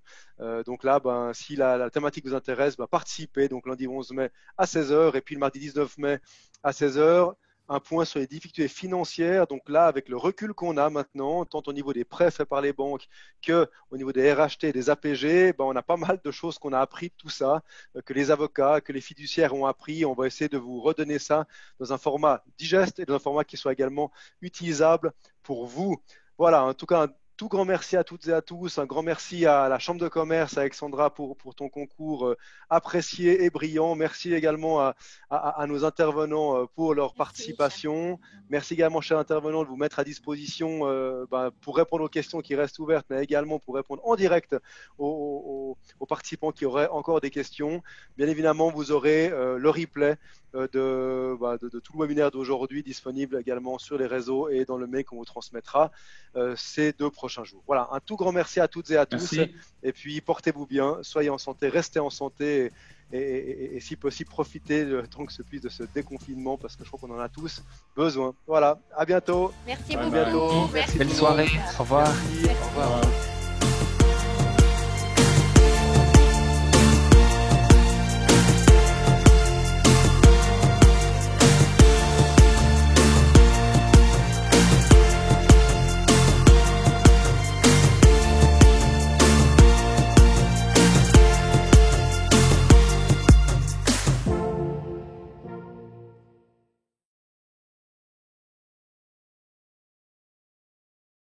A: Donc là, si la thématique vous intéresse, participez. Donc lundi 11 mai à 16h et puis le mardi 19 mai à 16h. Un point sur les difficultés financières. Donc là, avec le recul qu'on a maintenant, tant au niveau des prêts faits par les banques qu'au niveau des RHT et des APG, on a pas mal de choses qu'on a appris de tout ça, que les avocats, que les fiduciaires ont appris. On va essayer de vous redonner ça dans un format digeste et dans un format qui soit également utilisable pour vous. Voilà, en tout cas, un tout grand merci à toutes et à tous. Un grand merci à la Chambre de commerce, à Alexandra, pour ton concours apprécié et brillant. Merci également à nos intervenants pour leur participation. Merci également, chers intervenants, de vous mettre à disposition pour répondre aux questions qui restent ouvertes, mais également pour répondre en direct aux participants qui auraient encore des questions. Bien évidemment, vous aurez le replay de tout le webinaire d'aujourd'hui disponible également sur les réseaux et dans le mail qu'on vous transmettra ces 2 prochains jours. Voilà, un tout grand merci à toutes et à tous. Et puis, portez-vous bien, soyez en santé, restez en santé et si possible, profitez tant que ce puisse de ce déconfinement parce que je crois qu'on en a tous besoin. Voilà, à bientôt.
C: Merci
A: à
C: beaucoup.
A: Bientôt.
C: Merci.
F: Belle soirée. Au revoir.
A: Merci. Au revoir.